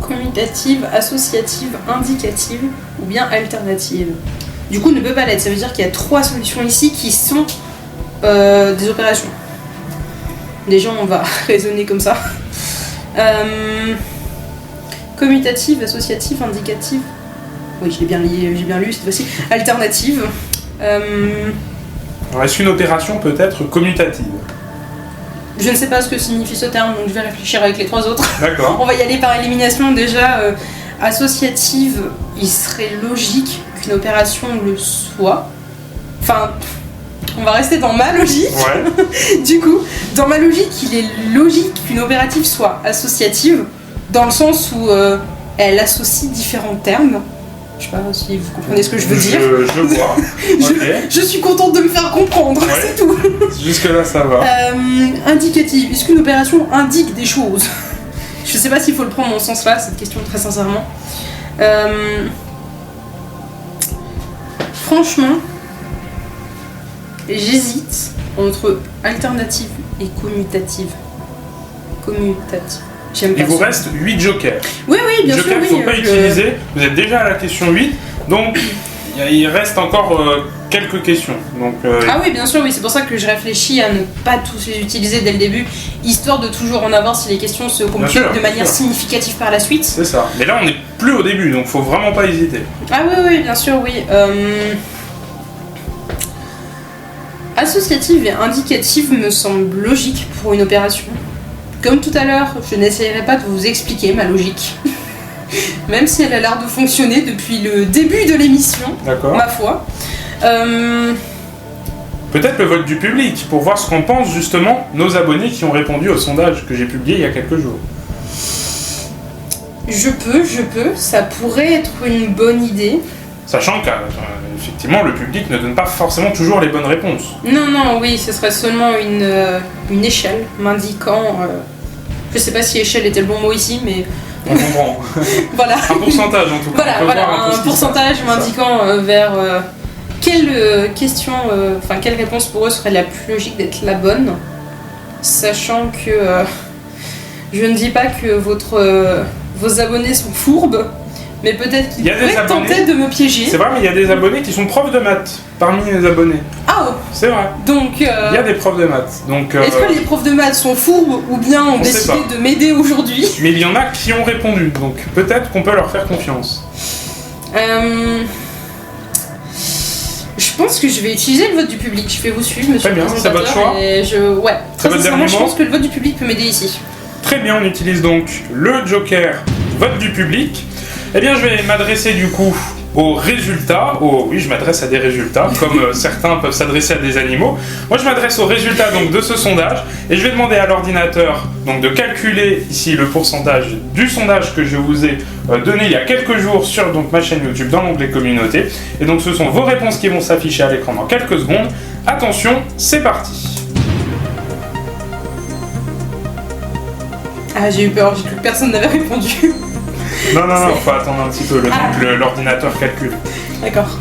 commutative, associative, indicative ou bien alternative. Du coup, ne peut pas l'être. Ça veut dire qu'il y a 3 solutions ici qui sont des opérations. Déjà, on va raisonner comme ça. Commutative, associative, indicative. Oui, j'ai bien lu cette fois-ci. Alternative. Alors, est-ce qu'une opération peut être commutative? Je ne sais pas ce que signifie ce terme, donc je vais réfléchir avec les 3 autres. D'accord. On va y aller par élimination. Déjà, associative, il serait logique qu'une opération le soit. Enfin... On va rester dans ma logique. Ouais. Du coup, dans ma logique, il est logique qu'une opérative soit associative, dans le sens où elle associe différents termes. Je sais pas si vous comprenez ce que je veux dire. Je vois. Je suis contente de me faire comprendre, c'est tout. Jusque-là, ça va. Indicative. Est-ce qu'une opération indique des choses? Je sais pas s'il faut le prendre dans ce sens-là, cette question, très sincèrement. Franchement... J'hésite entre alternative et commutative. J'aime pas. Il vous reste 8 jokers. Oui, bien sûr. Jokers qu'il ne faut pas utiliser. Vous êtes déjà à la question 8. Donc, il reste encore quelques questions. Donc, Ah oui, bien sûr, oui. C'est pour ça que je réfléchis à ne pas tous les utiliser dès le début, histoire de toujours en avoir si les questions se compliquent de manière significative par la suite. C'est ça. Mais là, on n'est plus au début, donc faut vraiment pas hésiter. Ah oui, bien sûr, oui. Associative et indicative me semble logique pour une opération. Comme tout à l'heure, je n'essayerai pas de vous expliquer ma logique. Même si elle a l'air de fonctionner depuis le début de l'émission, ma foi. Peut-être le vote du public, pour voir ce qu'en pensent justement nos abonnés qui ont répondu au sondage que j'ai publié il y a quelques jours. Je peux, ça pourrait être une bonne idée. Sachant qu'effectivement, le public ne donne pas forcément toujours les bonnes réponses. Non, oui, ce serait seulement une échelle m'indiquant... je sais pas si échelle était le bon mot ici, mais On comprend. Voilà. Un pourcentage en tout cas. Voilà, un pourcentage m'indiquant vers quelle question, quelle réponse pour eux serait la plus logique d'être la bonne, sachant que je ne dis pas que vos abonnés sont fourbes, mais peut-être qu'ils pourraient tenter de me piéger. C'est vrai, mais il y a des abonnés qui sont profs de maths parmi les abonnés. Ah, c'est vrai. Donc, il y a des profs de maths. Donc, est-ce que les profs de maths sont fourbes ou bien ont décidé de m'aider aujourd'hui? Mais il y en a qui ont répondu, donc peut-être qu'on peut leur faire confiance. Je pense que je vais utiliser le vote du public. Je vais vous suivre, monsieur. Très bien, c'est votre choix. Ouais. C'est votre dernier mot. Je pense que le vote du public peut m'aider ici. Très bien, on utilise donc le joker vote du public. Eh bien, je vais m'adresser du coup aux résultats. Oui, je m'adresse à des résultats, comme certains peuvent s'adresser à des animaux. Moi, je m'adresse aux résultats donc, de ce sondage et je vais demander à l'ordinateur donc, de calculer ici le pourcentage du sondage que je vous ai donné il y a quelques jours sur donc, ma chaîne YouTube dans l'onglet communauté. Et donc, ce sont vos réponses qui vont s'afficher à l'écran dans quelques secondes. Attention, c'est parti. Ah, j'ai eu peur, j'ai cru que personne n'avait répondu. Non, faut attendre un petit peu le temps que l'ordinateur calcule. D'accord.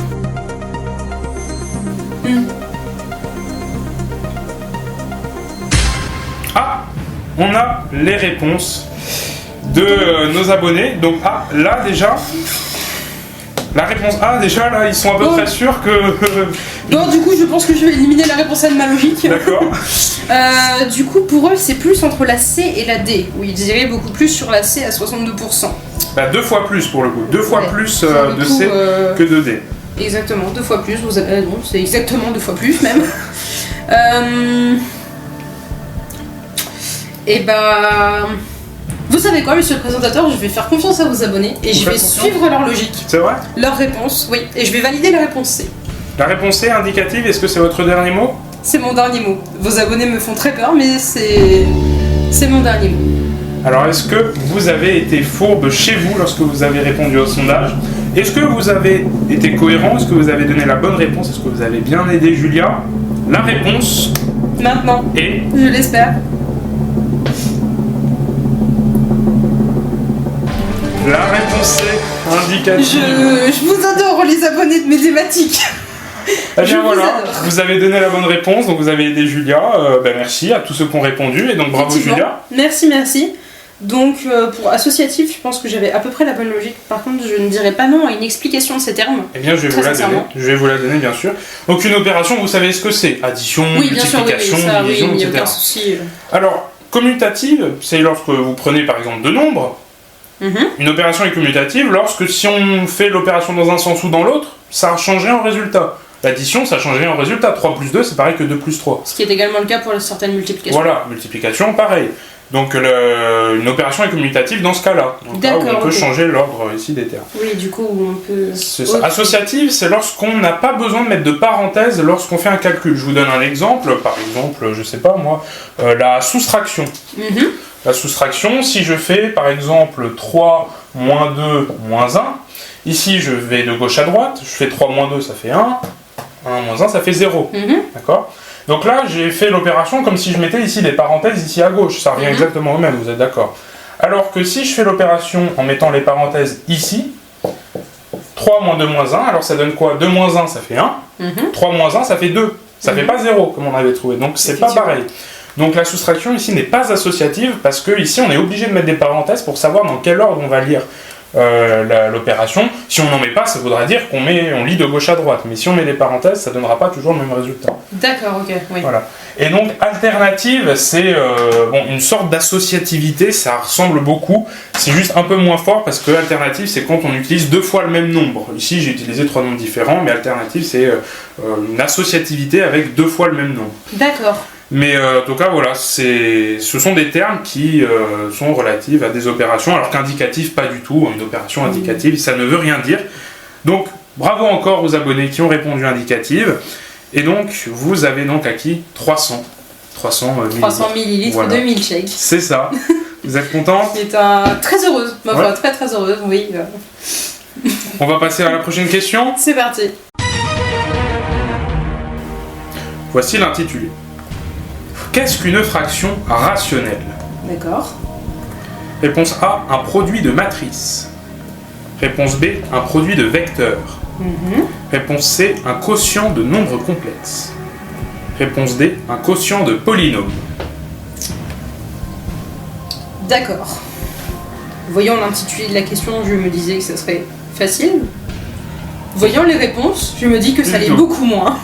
Ah, on a les réponses de nos abonnés. Donc, là déjà, la réponse A, déjà, là, ils sont à peu près sûrs que... Non, du coup, je pense que je vais éliminer la réponse A de ma logique. D'accord. Du coup, pour eux, c'est plus entre la C et la D, où ils iraient beaucoup plus sur la C à 62%. Bah, 2 fois plus pour le coup. 2 fois plus de coup, C que de D. Exactement, 2 fois plus. Vous avez... non, c'est exactement 2 fois plus, même. Et bah... Vous savez quoi, monsieur le présentateur, je vais faire confiance à vos abonnés et je vais suivre leur logique. C'est vrai? Leur réponse, oui. Et je vais valider la réponse C. La réponse C indicative, est-ce que c'est votre dernier mot? C'est mon dernier mot. Vos abonnés me font très peur, mais c'est mon dernier mot. Alors, est-ce que vous avez été fourbe chez vous lorsque vous avez répondu au sondage? Est-ce que vous avez été cohérent? Est-ce que vous avez donné la bonne réponse? Est-ce que vous avez bien aidé Julia? La réponse... Maintenant. Et... Je l'espère. La réponse est indicative. Je vous adore, les abonnés de Médématique. Eh bien voilà, vous avez donné la bonne réponse, donc vous avez aidé Julia. Merci à tous ceux qui ont répondu, et donc bravo Julia. Merci. Donc pour associatif, je pense que j'avais à peu près la bonne logique. Par contre, je ne dirais pas non à une explication de ces termes. Eh bien, je vais vous la donner, bien sûr. Donc une opération, vous savez ce que c'est? Addition, multiplication, division, il n'y a etc. aucun souci. Alors, commutative, c'est lorsque vous prenez par exemple deux nombres. Une opération est commutative lorsque si on fait l'opération dans un sens ou dans l'autre, ça changerait en résultat. L'addition, ça changerait en résultat. 3 plus 2, c'est pareil que 2 plus 3. Ce qui est également le cas pour certaines multiplications. Voilà, multiplication, pareil. Donc une opération est commutative dans ce cas-là. D'accord, on peut changer l'ordre ici des termes. Oui, du coup, on peut... Associative, c'est lorsqu'on n'a pas besoin de mettre de parenthèses lorsqu'on fait un calcul. Je vous donne un exemple. Par exemple, je sais pas moi, la soustraction. La soustraction, si je fais par exemple 3 moins 2 moins 1, ici je vais de gauche à droite, je fais 3 moins 2, ça fait 1, 1 moins 1, ça fait 0. D'accord ? Donc là, j'ai fait l'opération comme si je mettais ici des parenthèses ici à gauche, ça revient exactement au même, vous êtes d'accord ? Alors que si je fais l'opération en mettant les parenthèses ici, 3 moins 2 moins 1, alors ça donne quoi ? 2 moins 1, ça fait 1, 3 moins 1, ça fait 2. Ça fait pas 0 comme on avait trouvé, donc c'est pas pareil. Donc la soustraction ici n'est pas associative parce que ici on est obligé de mettre des parenthèses pour savoir dans quel ordre on va lire l'opération. Si on n'en met pas, ça voudra dire qu'on lit de gauche à droite. Mais si on met des parenthèses, ça ne donnera pas toujours le même résultat. D'accord, ok. Oui. Voilà. Et donc alternative, c'est une sorte d'associativité, ça ressemble beaucoup. C'est juste un peu moins fort parce que alternative, c'est quand on utilise 2 fois le même nombre. Ici, j'ai utilisé 3 nombres différents, mais alternative, c'est une associativité avec 2 fois le même nombre. D'accord. Mais en tout cas, voilà, ce sont des termes qui sont relatifs à des opérations, alors qu'indicatif, pas du tout. Une opération indicative, ça ne veut rien dire. Donc, bravo encore aux abonnés qui ont répondu indicative. Et donc, vous avez donc acquis 300 millilitres voilà. De milkshake. C'est ça. Vous êtes contente? J'étais très heureuse, ma foi, très très heureuse, oui. On va passer à la prochaine question. C'est parti. Voici l'intitulé. Qu'est-ce qu'une fraction rationnelle? D'accord. Réponse A, un produit de matrice. Réponse B, un produit de vecteur. Réponse C, un quotient de nombres complexes. Réponse D, un quotient de polynômes. D'accord. Voyant l'intitulé de la question, je me disais que ça serait facile. Voyant les réponses, je me dis que ça l'est beaucoup moins.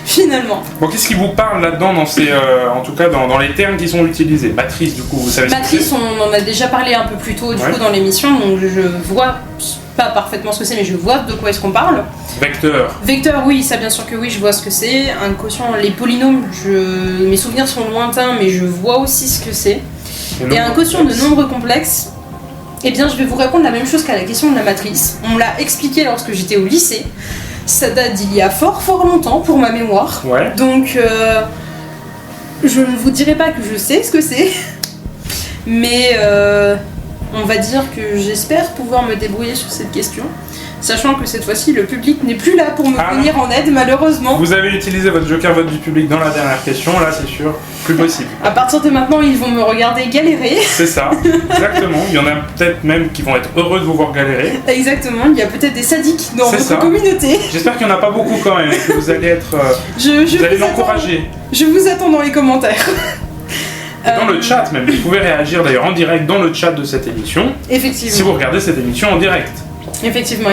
Finalement. Bon, qu'est-ce qui vous parle là-dedans, en tout cas dans les termes qui sont utilisés? Matrice, du coup, vous savez Matrice, ce que c'est? on en a déjà parlé un peu plus tôt du coup, dans l'émission, donc je vois pas parfaitement ce que c'est, mais je vois de quoi est-ce qu'on parle. Vecteur. Vecteur, oui, ça bien sûr que oui, je vois ce que c'est. Un quotient, les polynômes, mes souvenirs sont lointains, mais je vois aussi ce que c'est. Et un quotient de nombres complexes, eh bien je vais vous répondre la même chose qu'à la question de la matrice. On me l'a expliqué lorsque j'étais au lycée. Ça date d'il y a fort longtemps pour ma mémoire. Ouais. Donc je ne vous dirai pas que je sais ce que c'est, mais on va dire que j'espère pouvoir me débrouiller sur cette question, sachant que cette fois-ci le public n'est plus là pour me venir en aide malheureusement. Vous avez utilisé votre joker vote du public dans la dernière question, là c'est sûr, plus possible. À partir de maintenant ils vont me regarder galérer. C'est ça, exactement. Il y en a peut-être même qui vont être heureux de vous voir galérer. Exactement, il y a peut-être des sadiques dans votre communauté. J'espère qu'il n'y en a pas beaucoup quand même, et que vous allez être... vous allez l'encourager. Je vous attends dans les commentaires. Et dans le chat même, vous pouvez réagir d'ailleurs en direct dans le chat de cette émission. Effectivement. Si vous regardez cette émission en direct. Effectivement.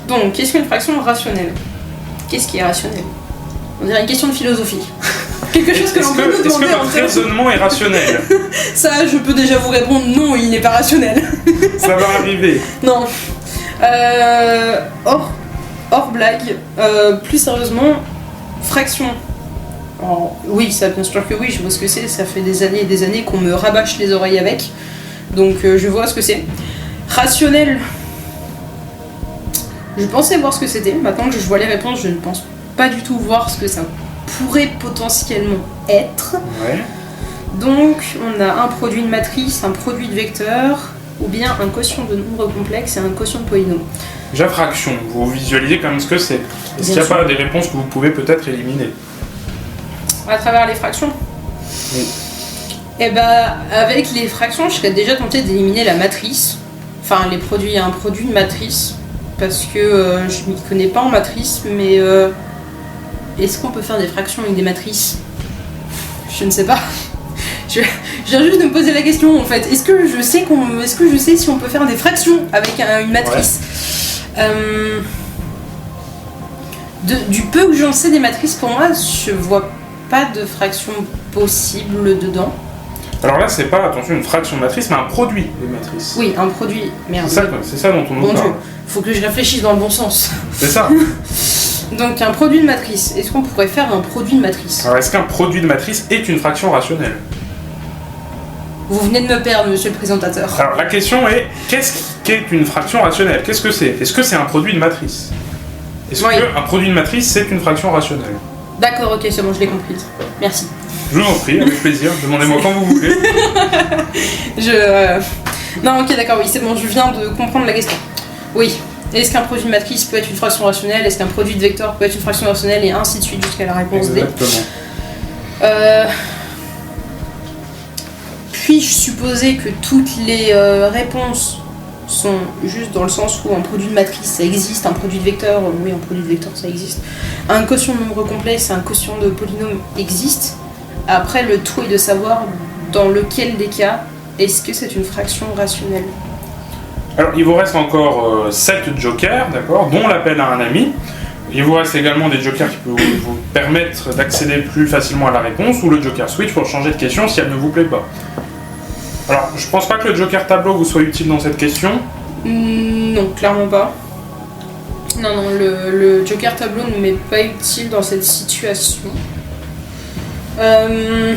Donc, qu'est-ce qu'une fraction rationnelle? Qu'est-ce qui est rationnel? On dirait une question de philosophie. Quelque chose que l'on peut nous demander en termes. Est-ce que votre raisonnement est rationnel? Ça, je peux déjà vous répondre, non, il n'est pas rationnel. Ça va arriver. Non. Hors blague, plus sérieusement, fraction. Oh, oui, ça bien sûr que oui, je vois ce que c'est, ça fait des années et des années qu'on me rabâche les oreilles avec, donc je vois ce que c'est. Rationnel, je pensais voir ce que c'était, maintenant que je vois les réponses, je ne pense pas du tout voir ce que ça pourrait potentiellement être. Ouais. Donc on a un produit de matrice, un produit de vecteur, ou bien un quotient de nombres complexes et un quotient de polynômes. Déjà fraction, vous visualisez quand même ce que c'est. Est-ce qu'il n'y a pas des réponses que vous pouvez peut-être éliminer? À travers les fractions? Oui. Et avec les fractions, je serais déjà tentée d'éliminer la matrice. Enfin, un produit de matrice. Parce que je m'y connais pas en matrice, mais est-ce qu'on peut faire des fractions avec des matrices? Je ne sais pas. Je viens juste de me poser la question en fait. Est-ce que je sais si on peut faire des fractions avec une matrice? Du peu que j'en sais des matrices, pour moi, je vois pas de fraction possible dedans. Alors là, c'est pas, attention, une fraction de matrice, mais un produit de matrice. Oui, un produit. Merde. C'est ça dont on nous parle. Faut que je réfléchisse dans le bon sens. C'est ça. Donc un produit de matrice. Est-ce qu'on pourrait faire un produit de matrice? Alors est-ce qu'un produit de matrice est une fraction rationnelle? Vous venez de me perdre, monsieur le présentateur. Alors la question est, qu'est-ce qu'est une fraction rationnelle? Qu'est-ce que c'est? Est-ce que c'est un produit de matrice? Est-ce qu'un produit de matrice, c'est une fraction rationnelle? D'accord, ok, c'est bon, je l'ai comprise. Merci. Je vous en prie, avec plaisir. Demandez-moi quand vous voulez. Non, ok, d'accord, oui, c'est bon, je viens de comprendre la question. Oui. Est-ce qu'un produit de matrice peut être une fraction rationnelle? Est-ce qu'un produit de vecteur peut être une fraction rationnelle? Et ainsi de suite jusqu'à la réponse D. Exactement. Puis-je supposer que toutes les réponses sont juste dans le sens où un produit de matrice ça existe, un produit de vecteur, oui, un produit de vecteur ça existe, un quotient de nombre complexe, un quotient de polynôme existe. Après, le tout est de savoir dans lequel des cas est-ce que c'est une fraction rationnelle. Alors, il vous reste encore 7 jokers, d'accord, dont l'appel à un ami. Il vous reste également des jokers qui peuvent vous permettre d'accéder plus facilement à la réponse, ou le joker switch pour changer de question si elle ne vous plaît pas. Alors, je pense pas que le joker tableau vous soit utile dans cette question. Non, clairement pas. Non, le joker tableau ne m'est pas utile dans cette situation. Je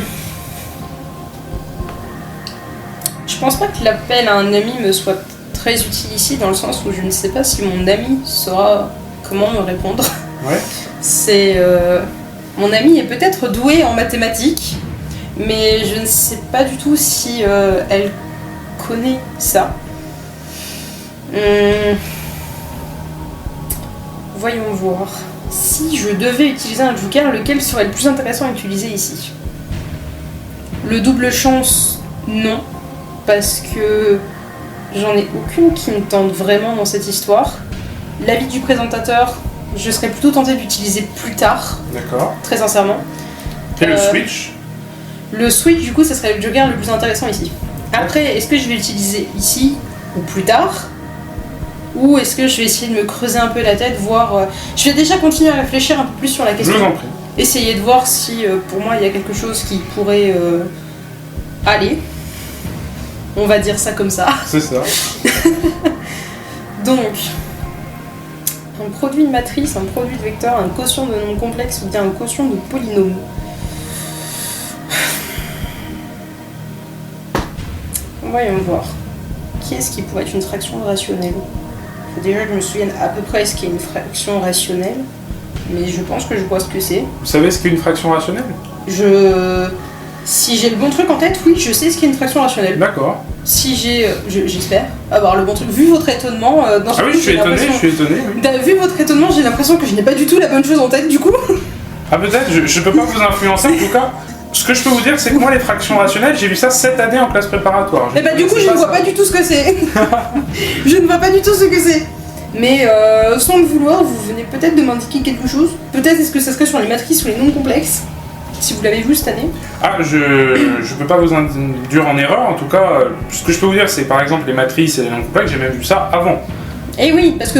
pense pas que l'appel à un ami me soit très utile ici, dans le sens où je ne sais pas si mon ami saura comment me répondre. Ouais. Mon ami est peut-être douée en mathématiques, mais je ne sais pas du tout si elle connaît ça. Voyons voir. Si je devais utiliser un joker, lequel serait le plus intéressant à utiliser ici? Le double chance, non. Parce que j'en ai aucune qui me tente vraiment dans cette histoire. L'avis du présentateur, je serais plutôt tentée d'utiliser plus tard, D'accord. très sincèrement. Et le switch? Le switch, du coup, ça serait le joker le plus intéressant ici. Après, est-ce que je vais l'utiliser ici ou plus tard? Ou est-ce que je vais essayer de me creuser un peu la tête, voir... Je vais déjà continuer à réfléchir un peu plus sur la question. Je vous en prie. Essayer de voir si, pour moi, il y a quelque chose qui pourrait aller. On va dire ça comme ça. C'est ça. Donc, un produit de matrice, un produit de vecteur, un quotient de nombre complexe ou bien un quotient de polynôme. Voyons voir. Qui est-ce qui pourrait être une fraction rationnelle? Faut déjà que je me souvienne à peu près ce qu'est une fraction rationnelle, mais je pense que je vois ce que c'est. Vous savez ce qu'est une fraction rationnelle? Si j'ai le bon truc en tête, oui, je sais ce qu'est une fraction rationnelle. D'accord. Si j'ai... j'espère avoir le bon truc. Vu votre étonnement... dans ce Ah oui, coup, je suis étonné, oui. Vu votre étonnement, j'ai l'impression que je n'ai pas du tout la bonne chose en tête, du coup. Ah peut-être, je peux pas vous influencer en tout cas. Ce que je peux vous dire, c'est que moi, les fractions rationnelles, j'ai vu ça cette année en classe préparatoire. Et bah du coup, je ne vois pas du tout ce que c'est. Je ne vois pas du tout ce que c'est. Mais sans le vouloir, vous venez peut-être de m'indiquer quelque chose. Peut-être est-ce que ça serait sur les matrices ou les nombres complexes, si vous l'avez vu cette année. Ah, je peux pas vous induire en erreur. En tout cas, ce que je peux vous dire, c'est par exemple les matrices et les nombres complexes, j'ai même vu ça avant. Eh oui, parce que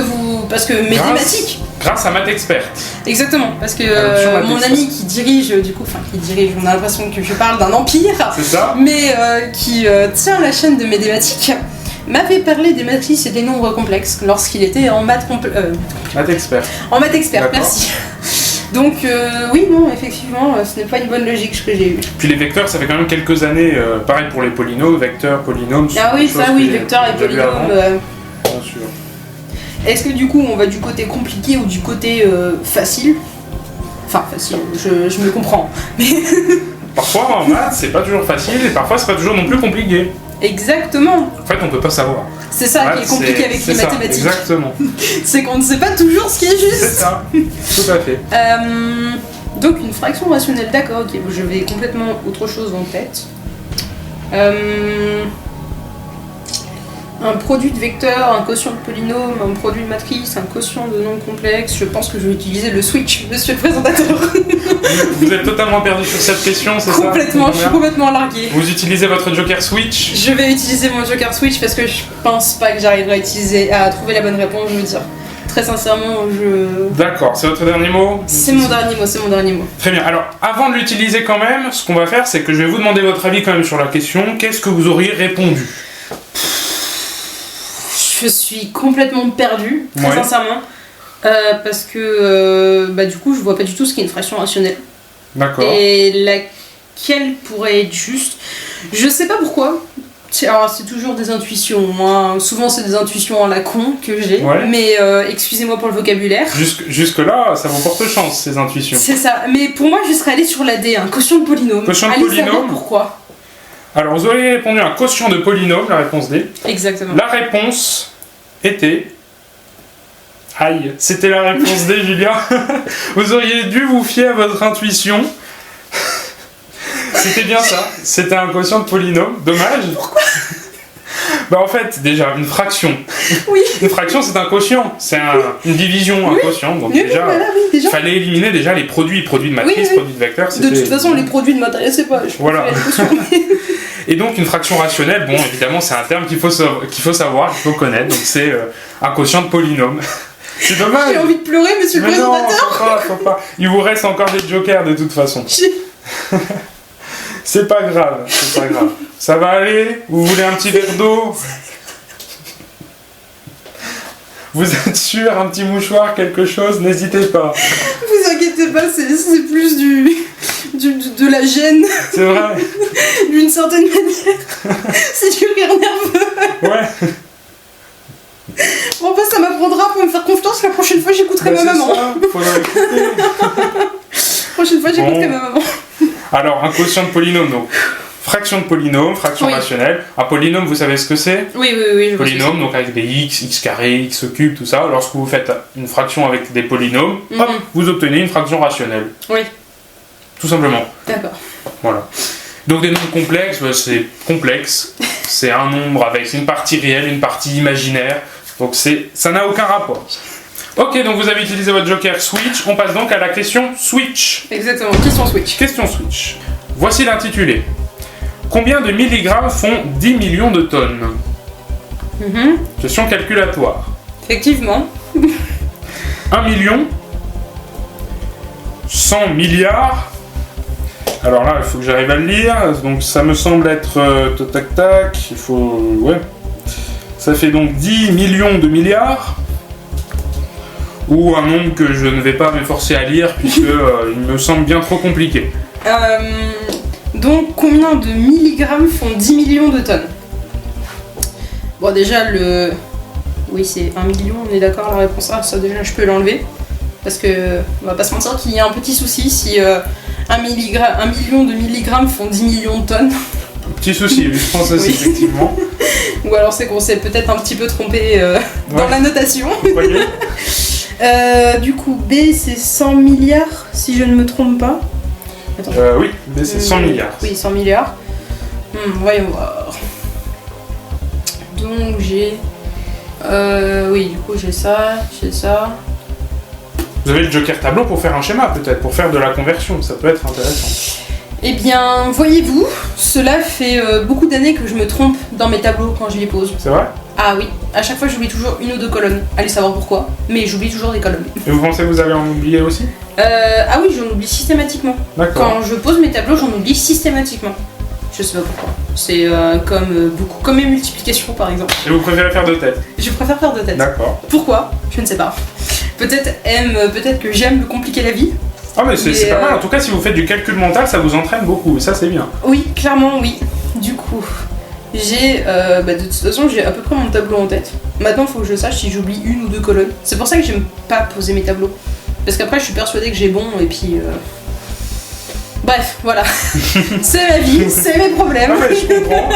mathématiques. Grâce à Math Expert. Exactement, parce que mon ami qui dirige, on a l'impression que je parle d'un empire. C'est ça. Mais qui tient la chaîne de Médématique, m'avait parlé des matrices et des nombres complexes lorsqu'il était en Math Expert. En Math Expert, merci. Donc oui, non, effectivement, ce n'est pas une bonne logique ce que j'ai eu. Puis les vecteurs, ça fait quand même quelques années, pareil pour les polynômes, vecteurs, polynômes. Ah oui, ça oui, vecteurs et polynômes. Bien sûr. Est-ce que du coup on va du côté compliqué ou du côté facile? Enfin facile, je me comprends. Mais parfois en maths c'est pas toujours facile et parfois c'est pas toujours non plus compliqué. Exactement. En fait on peut pas savoir. C'est ça qui est compliqué avec les mathématiques. Exactement. C'est qu'on ne sait pas toujours ce qui est juste. C'est ça, tout à fait. Donc une fraction rationnelle, d'accord, ok, je vais complètement autre chose en tête. Un produit de vecteur, un quotient de polynôme, un produit de matrice, un quotient de nombres complexes. Je pense que je vais utiliser le switch, monsieur le présentateur. Vous êtes totalement perdu sur cette question, c'est ça? Complètement, je suis complètement larguée. Vous utilisez votre joker switch? Je vais utiliser mon joker switch parce que je pense pas que j'arriverai à trouver la bonne réponse, je veux dire. Très sincèrement, D'accord, c'est votre dernier mot? C'est mon dernier mot. Très bien, alors avant de l'utiliser quand même, ce qu'on va faire, c'est que je vais vous demander votre avis quand même sur la question. Qu'est-ce que vous auriez répondu? Je suis complètement perdue, très sincèrement, parce que du coup je vois pas du tout ce qu'est une fraction rationnelle. D'accord. Et laquelle pourrait être juste, je sais pas pourquoi. Alors c'est toujours des intuitions, hein. Souvent c'est des intuitions à la con que j'ai, mais excusez-moi pour le vocabulaire. Jusque là, ça vous porte chance ces intuitions. C'est ça, mais pour moi je serais allée sur la D, un quotient de polynôme. Quotient de polynôme. Pourquoi? Alors vous auriez répondu un quotient de polynôme, la réponse D. Exactement. La réponse était... Aïe, c'était la réponse D, Julien. Vous auriez dû vous fier à votre intuition. C'était bien ça. C'était un quotient de polynôme. Dommage. Pourquoi? Bah en fait, déjà, une fraction. Oui. Une fraction, c'est un quotient. C'est une division, un quotient. Donc déjà, il fallait éliminer déjà les produits de matrice, produits de vecteurs. De toute façon, les produits ne m'intéressaient pas. Voilà. Et donc une fraction rationnelle, bon évidemment c'est un terme qu'il faut savoir, qu'il faut connaître, donc c'est un quotient de polynôme. C'est dommage. J'ai envie de pleurer, monsieur le présentateur. Non, faut pas. Il vous reste encore des jokers de toute façon. C'est pas grave, c'est pas grave. Ça va aller? Vous voulez un petit verre d'eau? Vous êtes sûr? Un petit mouchoir, quelque chose? N'hésitez pas. Vous inquiétez pas, c'est plus de la gêne. C'est vrai. D'une certaine manière. C'est du rire nerveux. Ouais. Bon, bah, ça m'apprendra pour me faire confiance. La prochaine fois, j'écouterai ma maman. Ça, faudra écouter. La prochaine fois, j'écouterai ma maman. Alors, un quotient de polynôme, donc. Fraction de polynôme, fraction rationnelle. Un polynôme, vous savez ce que c'est? Oui. Polynôme, donc avec des x, x carré, x cube, tout ça. Lorsque vous faites une fraction avec des polynômes, hop, vous obtenez une fraction rationnelle. Oui. Tout simplement. D'accord. Voilà. Donc des nombres complexes, c'est complexe. C'est un nombre avec une partie réelle, une partie imaginaire. Donc ça n'a aucun rapport. Ok, donc vous avez utilisé votre joker switch. On passe donc à la question switch. Exactement, question switch. Question switch. Voici l'intitulé. Combien de milligrammes font 10 millions de tonnes? Question calculatoire. Effectivement. 1 million, 100 milliards. Alors là, il faut que j'arrive à le lire. Donc ça me semble être tac tac. Il faut. Ouais. Ça fait donc 10 millions de milliards. Ou un nombre que je ne vais pas m'efforcer à lire puisque il me semble bien trop compliqué. Donc combien de milligrammes font 10 millions de tonnes? Bon déjà oui c'est 1 million, on est d'accord, la réponse A, ça déjà je peux l'enlever. Parce que on va pas se mentir qu'il y a un petit souci si 1 million de milligrammes font 10 millions de tonnes. Petit souci, je pense aussi, effectivement. Ou alors c'est qu'on s'est peut-être un petit peu trompé dans la notation. Vous voyez. Du coup, B c'est 100 milliards, si je ne me trompe pas. Attends. Oui, B c'est 100 milliards. Oui, 100 milliards. Voyons voir. Donc j'ai... oui, du coup j'ai ça. Vous avez le joker tableau pour faire un schéma, peut-être, pour faire de la conversion, ça peut être intéressant. Eh bien, voyez-vous, cela fait beaucoup d'années que je me trompe dans mes tableaux quand je les pose. C'est vrai? Ah oui, à chaque fois j'oublie toujours une ou deux colonnes. Allez savoir pourquoi, mais j'oublie toujours des colonnes. Et vous pensez que vous allez en oublier aussi? Ah oui, j'en oublie systématiquement. D'accord. Quand je pose mes tableaux, j'en oublie systématiquement. Je sais pas pourquoi. C'est comme mes multiplications par exemple. Et vous préférez faire de tête? Je préfère faire de tête. D'accord. Pourquoi? Je ne sais pas. Peut-être que j'aime me compliquer la vie. Ah mais c'est pas mal, en tout cas si vous faites du calcul mental ça vous entraîne beaucoup, et ça c'est bien. Oui, clairement oui. Du coup, j'ai de toute façon j'ai à peu près mon tableau en tête. Maintenant il faut que je sache si j'oublie une ou deux colonnes. C'est pour ça que j'aime pas poser mes tableaux. Parce qu'après je suis persuadée que j'ai bon et puis... Bref, voilà. C'est ma vie, c'est mes problèmes. Ah ouais, je comprends.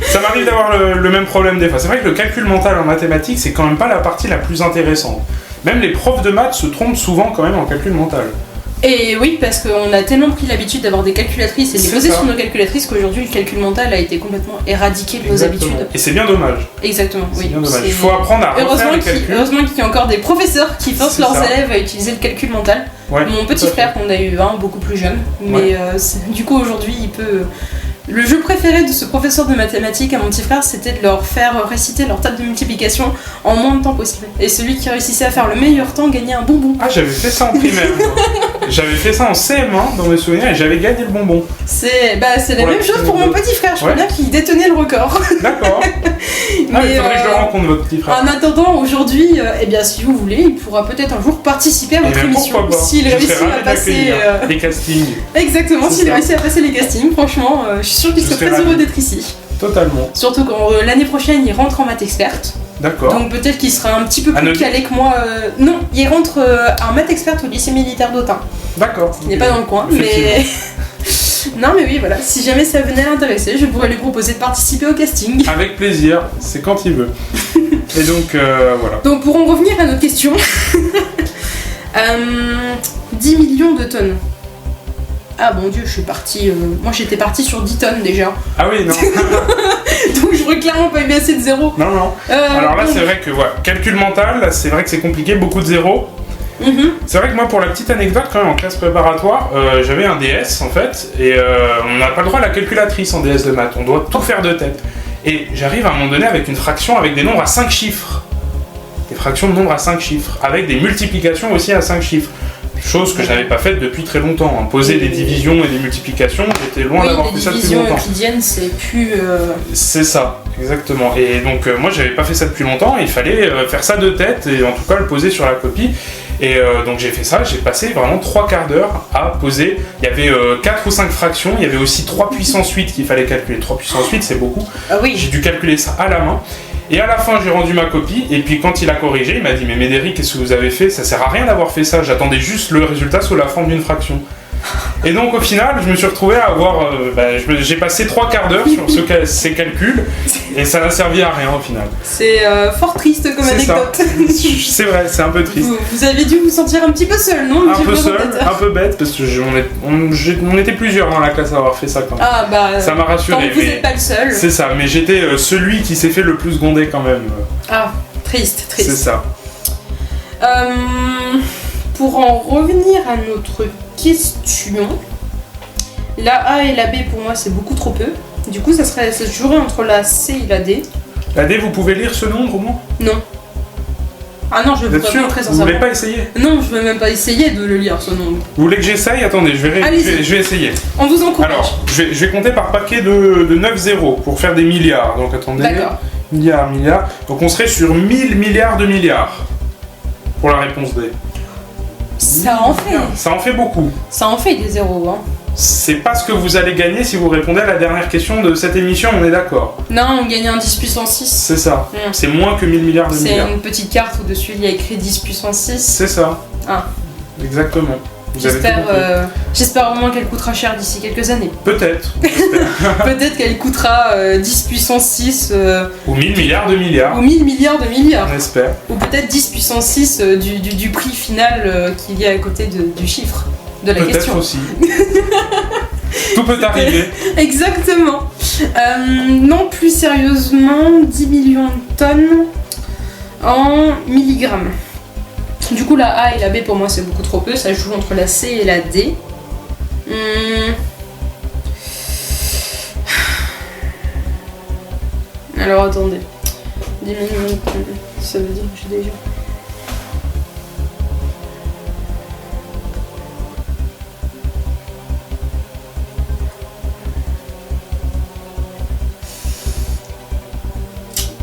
Ça m'arrive d'avoir le même problème des fois. C'est vrai que le calcul mental en mathématiques c'est quand même pas la partie la plus intéressante. Même les profs de maths se trompent souvent quand même en calcul mental. Et oui, parce qu'on a tellement pris l'habitude d'avoir des calculatrices et de les poser sur nos calculatrices qu'aujourd'hui le calcul mental a été complètement éradiqué de nos habitudes. Et c'est bien dommage. Exactement, oui. Bien dommage. Il faut apprendre à refaire les calculs. Heureusement qu'il y a encore des professeurs qui forcent leurs élèves à utiliser le calcul mental. Ouais, mon petit frère, qu'on a eu un beaucoup plus jeune, mais du coup aujourd'hui il peut... Le jeu préféré de ce professeur de mathématiques à mon petit frère, c'était de leur faire réciter leur table de multiplication en moins de temps possible. Et celui qui réussissait à faire le meilleur temps gagnait un bonbon. Ah, j'avais fait ça en primaire. J'avais fait ça en CM1 dans mes souvenirs et j'avais gagné le bonbon. C'est la même chose pour mon petit frère, je crois bien qu'il détenait le record. D'accord. Il faudrait que je le rencontre, votre petit frère. En attendant, aujourd'hui, si vous voulez, il pourra peut-être un jour participer à votre émission. S'il réussit à passer les castings. Exactement, s'il réussit à passer les castings, franchement, je suis sûre qu'il serait très heureux d'être ici. Totalement. Surtout quand l'année prochaine, il rentre en maths experte. D'accord. Donc peut-être qu'il sera un petit peu plus calé que moi. Non, il rentre en maths experte au lycée militaire d'Autun. D'accord. Il n'est pas dans le coin, mais... Non mais oui, voilà, si jamais ça venait à l'intéresser, je pourrais lui proposer de participer au casting. Avec plaisir, c'est quand il veut. Et donc, voilà. Donc pour en revenir à notre question, 10 millions de tonnes. Ah mon dieu, je suis partie... Moi j'étais partie sur 10 tonnes déjà. Ah oui, non. Donc je n'aurais clairement pas eu assez de zéros. Non. Alors là, c'est vrai que, calcul mental, c'est vrai que c'est compliqué, beaucoup de zéros. C'est vrai que moi, pour la petite anecdote, quand même, en classe préparatoire, j'avais un DS en fait, et on n'a pas le droit à la calculatrice en DS de maths, on doit tout faire de tête. Et j'arrive à un moment donné avec une fraction avec des nombres à 5 chiffres. Des fractions de nombres à 5 chiffres, avec des multiplications aussi à 5 chiffres. Chose que je n'avais pas faite depuis très longtemps. Poser des divisions et des multiplications, j'étais loin d'avoir fait ça depuis longtemps. Les divisions euclidiennes, c'est plus... C'est ça, exactement. Et donc moi, j'avais pas fait ça depuis longtemps, et il fallait faire ça de tête, et en tout cas le poser sur la copie. Et donc j'ai fait ça, j'ai passé vraiment 3 quarts d'heure à poser. Il y avait 4 ou 5 fractions, il y avait aussi 3 puissance 8 qu'il fallait calculer. 3 puissance 8, c'est beaucoup. Ah oui. J'ai dû calculer ça à la main. Et à la fin, j'ai rendu ma copie, et puis quand il a corrigé, il m'a dit « Mais Médéric, qu'est-ce que vous avez fait? Ça sert à rien d'avoir fait ça, j'attendais juste le résultat sous la forme d'une fraction. » Et donc au final, je me suis retrouvé à avoir... j'ai passé 3 quarts d'heure sur ces calculs et ça n'a servi à rien au final. C'est fort triste comme anecdote. C'est vrai, c'est un peu triste. Vous avez dû vous sentir un petit peu seul, non? Un peu seul, un peu bête, parce que on était plusieurs dans la classe à avoir fait ça quand même. Ah bah... Ça m'a rassuré. Tant que vous n'êtes pas le seul. C'est ça, mais j'étais celui qui s'est fait le plus gronder quand même. Ah, triste. C'est ça. Pour en revenir à notre question, la A et la B pour moi c'est beaucoup trop peu. Du coup ça se jouerait entre la C et la D. La D, vous pouvez lire ce nombre au moins? Non. Ah non, je vais vous montrer sans Vous voulez savoir. pas essayer? Non, je vais même pas essayer de le lire ce nombre. Vous voulez que j'essaye? Attendez, je vais essayer. On vous encourage. Alors, je vais compter par paquet de 9 zéros pour faire des milliards. Donc attendez. D'accord. Milliards. Donc on serait sur 1000 milliards de milliards pour la réponse D. Ça en fait. Ça en fait beaucoup. Ça en fait des zéros, hein. C'est pas ce que vous allez gagner si vous répondez à la dernière question de cette émission, on est d'accord? Non, on gagne un 10 puissance 6. C'est ça. Mm. C'est moins que 1000 milliards de milliards. C'est une petite carte où dessus il y a écrit 10 puissance 6. C'est ça. Ah. Exactement. Vous avez tout compris. J'espère vraiment qu'elle coûtera cher d'ici quelques années. Peut-être. Peut-être qu'elle coûtera 10 puissance 6. Ou 1000 milliards de milliards. Ou 1000 milliards de milliards. On espère. Ou peut-être 10 puissance 6 du prix final qu'il y a à côté du chiffre de la question. Peut-être aussi. Tout peut arriver. Exactement. Non, plus sérieusement, 10 millions de tonnes en milligrammes. Du coup, la A et la B pour moi c'est beaucoup trop peu. Ça joue entre la C et la D. Alors attendez. 10 millions de tonnes. Ça veut dire que j'ai déjà.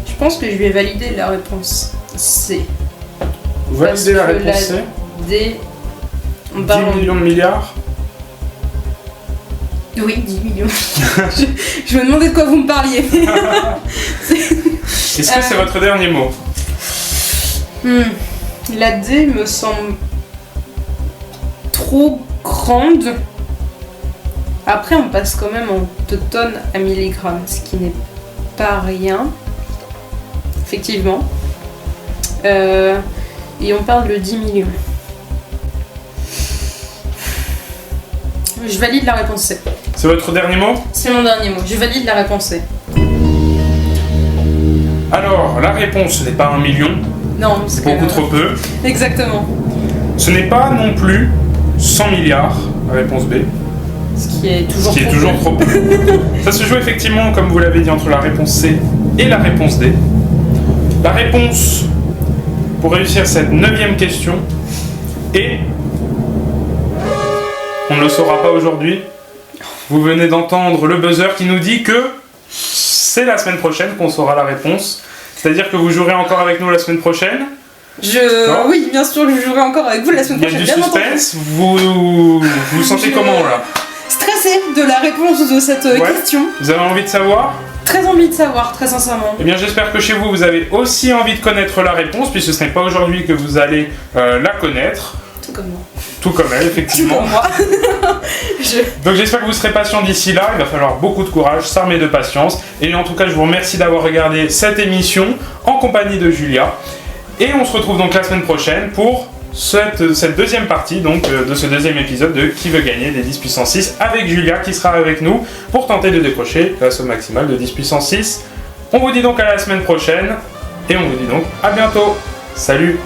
Je pense que je vais valider la réponse C. Vous validez la réponse C? D. 10 millions de milliards? Oui, 10 millions. je me demandais de quoi vous me parliez. Est-ce que c'est votre dernier mot? La D me semble trop grande. Après, on passe quand même de tonnes à milligrammes, ce qui n'est pas rien. Effectivement. Et on parle de 10 millions. Je valide la réponse C. C'est votre dernier mot? C'est mon dernier mot. Je valide la réponse C. Alors, la réponse n'est pas 1 million. Non, c'est beaucoup trop peu. Exactement. Ce n'est pas non plus 100 milliards, la réponse B. Ce qui est toujours trop peu. Ça se joue effectivement, comme vous l'avez dit, entre la réponse C et la réponse D. La réponse pour réussir cette 9e question est... On ne le saura pas aujourd'hui. Vous venez d'entendre le buzzer qui nous dit que c'est la semaine prochaine qu'on saura la réponse. C'est-à-dire que vous jouerez encore avec nous la semaine prochaine. Oui, bien sûr, je jouerai encore avec vous la semaine prochaine. Il y a du suspense. Vous sentez comment là? Stressé de la réponse de cette question. Vous avez envie de savoir? Très envie de savoir, très sincèrement. Eh bien, j'espère que chez vous, vous avez aussi envie de connaître la réponse, puisque ce n'est pas aujourd'hui que vous allez la connaître. Tout comme moi. Tout comme elle, effectivement. Tout comme moi. Donc j'espère que vous serez patient d'ici là. Il va falloir beaucoup de courage, s'armer de patience. Et en tout cas, je vous remercie d'avoir regardé cette émission en compagnie de Julia. Et on se retrouve donc la semaine prochaine pour cette deuxième partie donc, de ce deuxième épisode de Qui veut gagner des 10 puissance 6 avec Julia qui sera avec nous pour tenter de décrocher la somme maximale de 10 puissance 6. On vous dit donc à la semaine prochaine et on vous dit donc à bientôt. Salut!